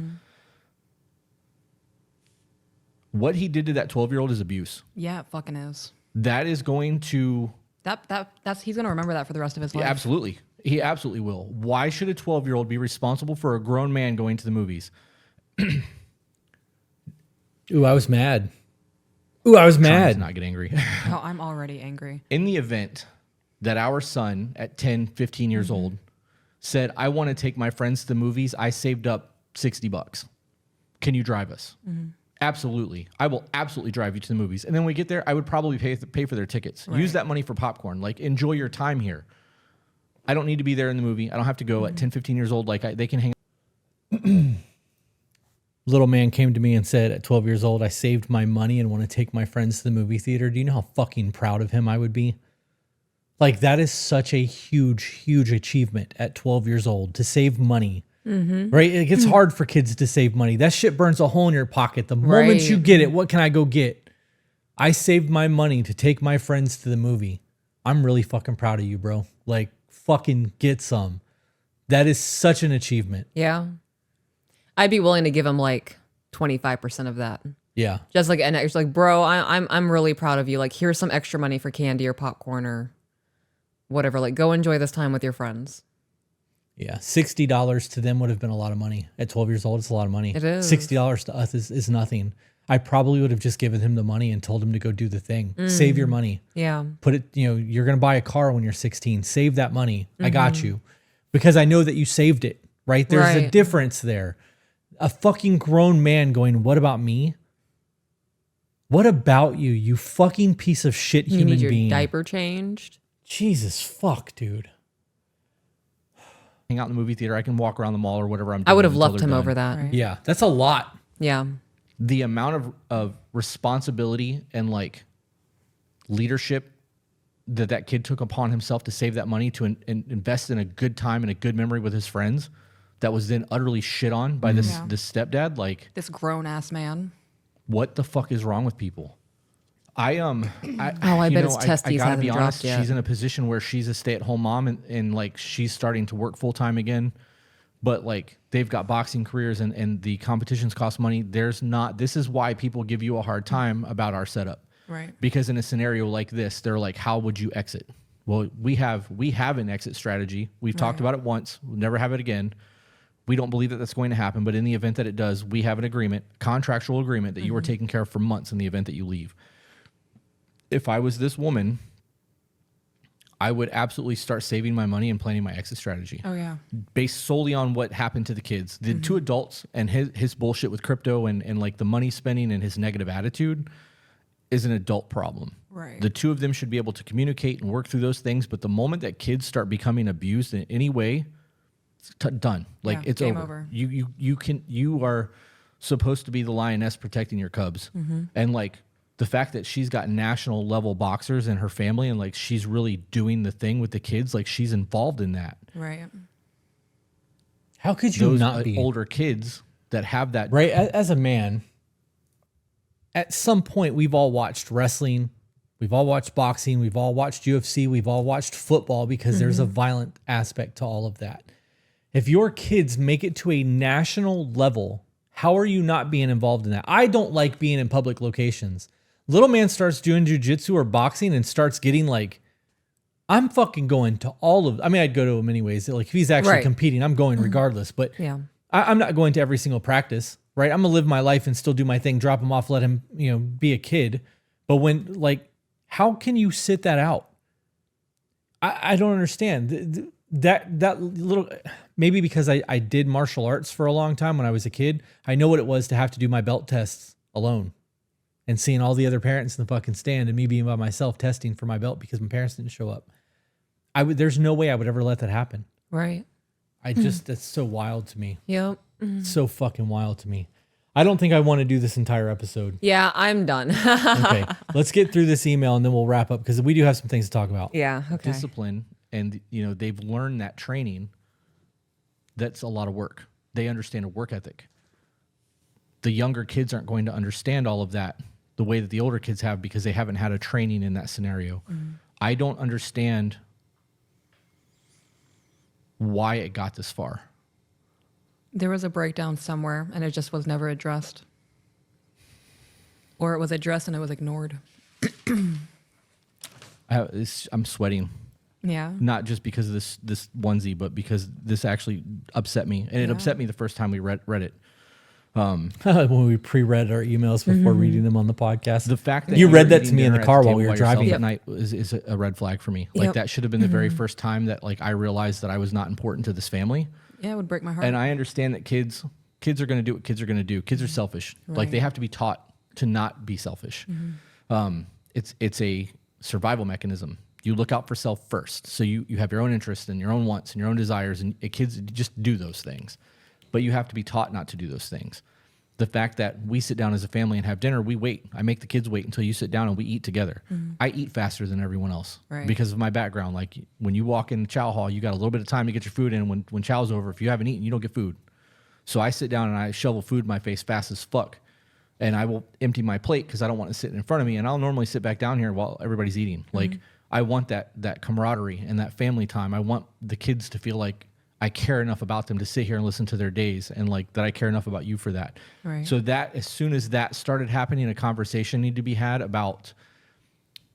What he did to that 12-year-old is abuse. Yeah, it fucking is. That is going to... That's he's gonna remember that for the rest of his life. Yeah, absolutely. He absolutely will. Why should a 12-year-old be responsible for a grown man going to the movies? Ooh, I was mad. Trying to not get angry. Oh, I'm already angry. In the event that our son at 10, 15 years old said, "I want to take my friends to the movies. I saved up $60. Can you drive us?" Absolutely. I will absolutely drive you to the movies. And then when we get there, I would probably pay for their tickets. Right. Use that money for popcorn. Like, enjoy your time here. I don't need to be there in the movie. I don't have to go at 10, 15 years old. Like, they can hang. Little man came to me and said at 12 years old, I saved my money and want to take my friends to the movie theater. Do you know how fucking proud of him I would be? Like, that is such a huge, huge achievement at 12 years old to save money. Right? It gets hard for kids to save money. That shit burns a hole in your pocket. The moment you get it, what can I go get? I saved my money to take my friends to the movie. I'm really fucking proud of you, bro. Like, fucking get some. That is such an achievement. Yeah. I'd be willing to give him like 25% of that. Yeah. Just like, and it's like, bro, I'm really proud of you. Like, here's some extra money for candy or popcorn or whatever. Like, go enjoy this time with your friends. Yeah. $60 to them would have been a lot of money. At 12 years old, it's a lot of money. It is. $60 to us is nothing. I probably would have just given him the money and told him to go do the thing. Save your money. Yeah. Put it, you're going to buy a car when you're 16. Save that money. I got you. Because I know that you saved it, right? There's a difference there. A fucking grown man going, what about me? What about you, you fucking piece of shit You human need your being? diaper changed. Jesus fuck, dude. Hang out in the movie theater. I can walk around the mall or whatever I'm doing. I would have until left they're him done. over that. Right. Yeah, that's a lot. Yeah. The amount of responsibility and like leadership that kid took upon himself to save that money to invest in a good time and a good memory with his friends that was then utterly shit on by this stepdad. Like, This grown ass man. what the fuck is wrong with people? I I bet his testes I gotta haven't be honest, dropped yet. she's in a position where she's a stay-at-home mom and like she's starting to work full-time again, but like they've got boxing careers and the competitions cost money. This is why people give you a hard time about our setup. Right. Because in a scenario like this, they're like, how would you exit? Well, we have an exit strategy. We've talked about it once. We'll never have it again. We don't believe that that's going to happen, but in the event that it does, we have an agreement, contractual agreement that you are taken care of for months in the event that you leave. If I was this woman, I would absolutely start saving my money and planning my exit strategy. Oh yeah. Based solely on what happened to the kids. The two adults and his bullshit with crypto and like the money spending and his negative attitude is an adult problem. Right. The two of them should be able to communicate and work through those things, but the moment that kids start becoming abused in any way, it's done. Like, Yeah, it's game over. over. You are supposed to be the lioness protecting your cubs. And like the fact that she's got national level boxers in her family and like she's really doing the thing with the kids, like she's involved in that. Right. How could you Those not be? older kids that have that Right, as a man, at some point we've all watched wrestling, we've all watched boxing, we've all watched UFC, we've all watched football because there's a violent aspect to all of that. If your kids make it to a national level, how are you not being involved in that? I don't like being in public locations. Little man starts doing jujitsu or boxing and starts getting like, I'm fucking going to all of, I mean, I'd go to him anyways. Like if he's actually Right. competing, I'm going regardless, but Yeah. I'm not going to every single practice, right? I'm gonna live my life and still do my thing, drop him off, let him, be a kid. But when, like, how can you sit that out? I don't understand that little, maybe because I did martial arts for a long time when I was a kid. I know what it was to have to do my belt tests alone and seeing all the other parents in the fucking stand and me being by myself testing for my belt because my parents didn't show up. There's no way I would ever let that happen. Right. That's so wild to me. Yep. So fucking wild to me. I don't think I want to do this entire episode. Yeah, I'm done. Okay, let's get through this email and then we'll wrap up because we do have some things to talk about. Yeah. Okay. discipline and they've learned that training. That's a lot of work. They understand a work ethic. The younger kids aren't going to understand all of that the way that the older kids have because they haven't had a training in that scenario. I don't understand why it got this far. There was a breakdown somewhere and it just was never addressed. Or it was addressed and it was ignored. I'm sweating. Yeah. Not just because of this onesie, but because this actually upset me. And it upset me the first time we read it. When we pre-read our emails before reading them on the podcast. The fact that you were read that to eating me in the dinner at car while table we were by yourself driving. at night is a red flag for me. Like Yep. that should have been the very first time that like I realized that I was not important to this family. Yeah, it would break my heart. And I understand that kids are going to do what kids are going to do. Kids are selfish. Like they have to be taught to not be selfish. It's a survival mechanism. You look out for self first. So you have your own interests and your own wants and your own desires, and kids just do those things. But you have to be taught not to do those things. The fact that we sit down as a family and have dinner, we wait. I make the kids wait until you sit down and we eat together. I eat faster than everyone else Right. because of my background. Like when you walk in the chow hall, you got a little bit of time to get your food in. When chow's over, if you haven't eaten, you don't get food. So I sit down and I shovel food in my face fast as fuck. And I will empty my plate because I don't want it sitting in front of me. And I'll normally sit back down here while everybody's eating. Like I want that camaraderie and that family time. I want the kids to feel like I care enough about them to sit here and listen to their days, and like that I care enough about you for that. Right. So that as soon as that started happening, a conversation needed to be had about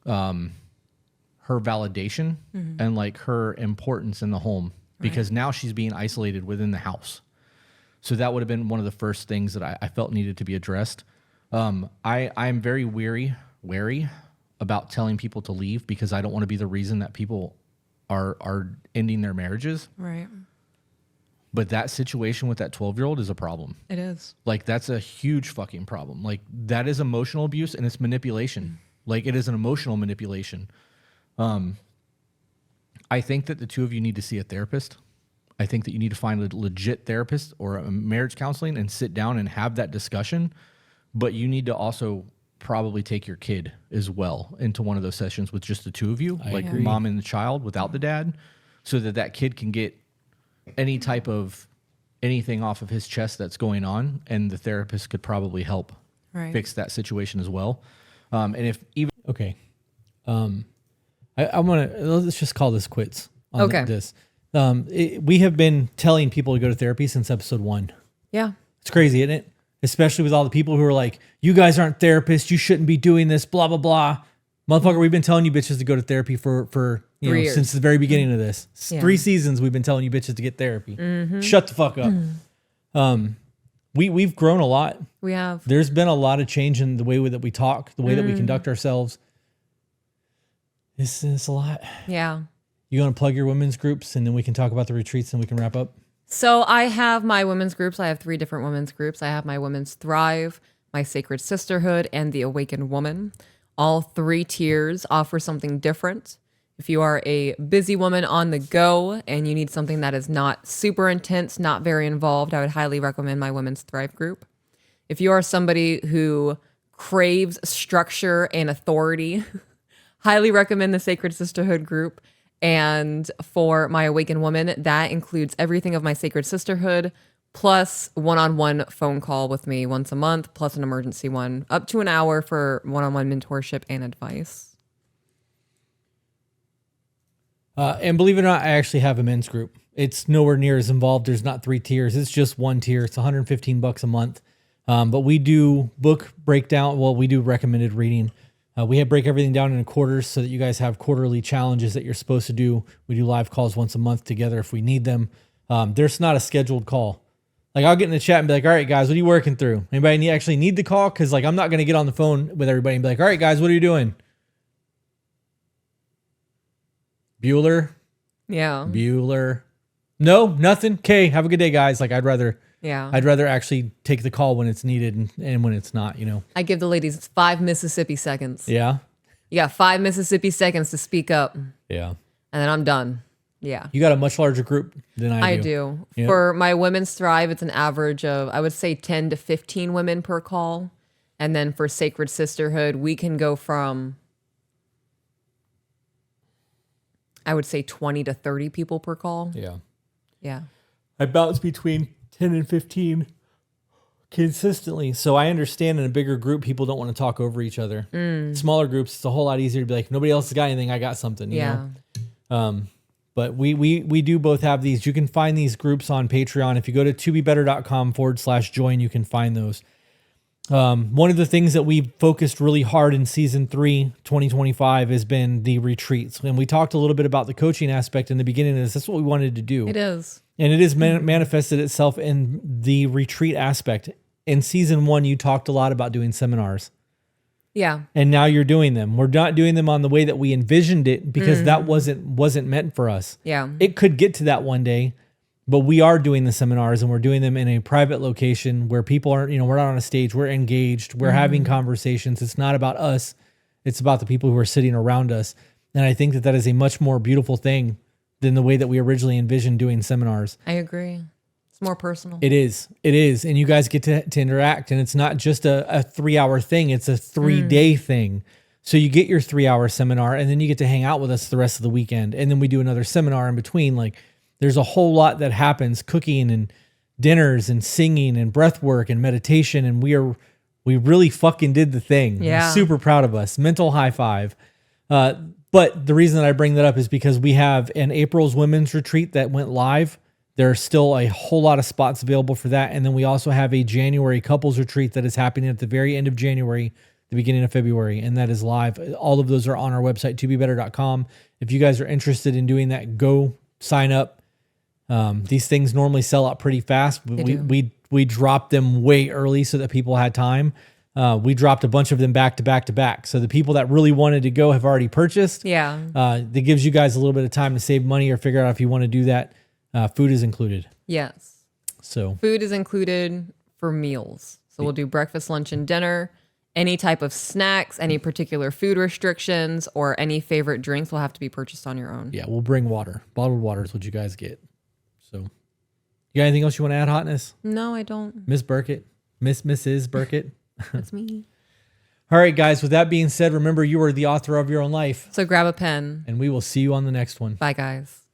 her validation and like her importance in the home, because now she's being isolated within the house. So that would have been one of the first things that I felt needed to be addressed. I'm very wary about telling people to leave because I don't want to be the reason that people are ending their marriages. Right. But that situation with that 12-year-old is a problem. It is. Like that's a huge fucking problem. Like that is emotional abuse and it's manipulation. Like it is an emotional manipulation. I think that the two of you need to see a therapist. I think that you need to find a legit therapist or a marriage counseling and sit down and have that discussion. But you need to also probably take your kid as well into one of those sessions with just the two of you, like agree. mom and the child without the dad, so that that kid can get any type of anything off of his chest that's going on, and the therapist could probably help fix that situation as well. And if even Okay. I want to, let's just call this quits on Okay. this. We have been telling people to go to therapy since episode 1. Yeah. It's crazy, isn't it? Especially with all the people who are like, you guys aren't therapists. You shouldn't be doing this, blah, blah, blah. Motherfucker, we've been telling you bitches to go to therapy for 3 years. since the very beginning of this. Yeah. 3 seasons we've been telling you bitches to get therapy. Shut the fuck up. We've grown a lot. We have. There's been a lot of change in the way that we talk, the way that we conduct ourselves. It's a lot. Yeah. You want to plug your women's groups, and then we can talk about the retreats, and we can wrap up? So I have my women's groups. I have 3 different women's groups. I have my Women's Thrive, my Sacred Sisterhood, and the Awakened Woman. All 3 tiers offer something different. If you are a busy woman on the go and you need something that is not super intense, not very involved, I would highly recommend my Women's Thrive group. If you are somebody who craves structure and authority, highly recommend the Sacred Sisterhood group. And for my Awakened Woman, that includes everything of my Sacred Sisterhood, plus one-on-one phone call with me once a month, plus an emergency one, up to an hour for one-on-one mentorship and advice. And believe it or not, I actually have a men's group. It's nowhere near as involved. There's not 3 tiers. It's just 1 tier. It's $115 a month. But we do book breakdown. Well, we do recommended reading. We break everything down into quarters so that you guys have quarterly challenges that you're supposed to do. We do live calls once a month together if we need them. There's not a scheduled call. Like, I'll get in the chat and be like, all right, guys, what are you working through? Anybody actually need the call? Because, like, I'm not going to get on the phone with everybody and be like, all right, guys, what are you doing? Bueller? Yeah. Bueller? No, nothing. Okay, have a good day, guys. Like, I'd rather actually take the call when it's needed and when it's not, you know. I give the ladies 5 Mississippi seconds. Yeah? You got 5 Mississippi seconds to speak up, and Yeah. then I'm done. Yeah. You got a much larger group than I do. I do. Yep. For my Women's Thrive, it's an average of, I would say, 10 to 15 women per call. And then for Sacred Sisterhood, we can go from, I would say, 20 to 30 people per call. Yeah. Yeah. I bounce between 10 and 15 consistently. So I understand in a bigger group, people don't want to talk over each other. Smaller groups, it's a whole lot easier to be like, nobody else has got anything, I got something. You know? But we do both have these. You can find these groups on Patreon. If you go to tobebetter.com/join, you can find those. One of the things that we focused really hard in season 3, 2025 has been the retreats. And we talked a little bit about the coaching aspect in the beginning of this. That's what we wanted to do. It is. And it has manifested itself in the retreat aspect. In season 1, you talked a lot about doing seminars. Yeah. And now you're doing them. We're not doing them on the way that we envisioned it because that wasn't meant for us. Yeah. It could get to that one day, but we are doing the seminars and we're doing them in a private location where people aren't, you know, we're not on a stage, we're engaged, we're having conversations. It's not about us. It's about the people who are sitting around us. And I think that that is a much more beautiful thing than the way that we originally envisioned doing seminars. I agree. It's more personal. It is. And you guys get to interact, and it's not just a 3-hour thing. It's a 3-day thing. So you get your 3-hour seminar and then you get to hang out with us the rest of the weekend. And then we do another seminar in between. Like, there's a whole lot that happens, cooking and dinners and singing and breath work and meditation. And we really fucking did the thing. Yeah. I'm super proud of us. Mental high five. But the reason that I bring that up is because we have an April's women's retreat that went live. There are still a whole lot of spots available for that. And then we also have a January couples retreat that is happening at the very end of January, the beginning of February, and that is live. All of those are on our website, tobebetter.com. If you guys are interested in doing that, go sign up. These things normally sell out pretty fast. We dropped them way early so that people had time. We dropped a bunch of them back to back to back. So the people that really wanted to go have already purchased. Yeah. That gives you guys a little bit of time to save money or figure out if you want to do that. Food is included. Yes. So Food is included for meals. So we'll do breakfast, lunch, and dinner. any type of snacks, any particular food restrictions, or any favorite drinks will have to be purchased on your own. Yeah, we'll bring water. Bottled water is what you guys get. So, you got anything else you want to add, Hotness? No, I don't. Miss Burkett? Mrs. Burkett? That's me. All right, guys. With that being said, remember you are the author of your own life. So grab a pen. And we will see you on the next one. Bye, guys.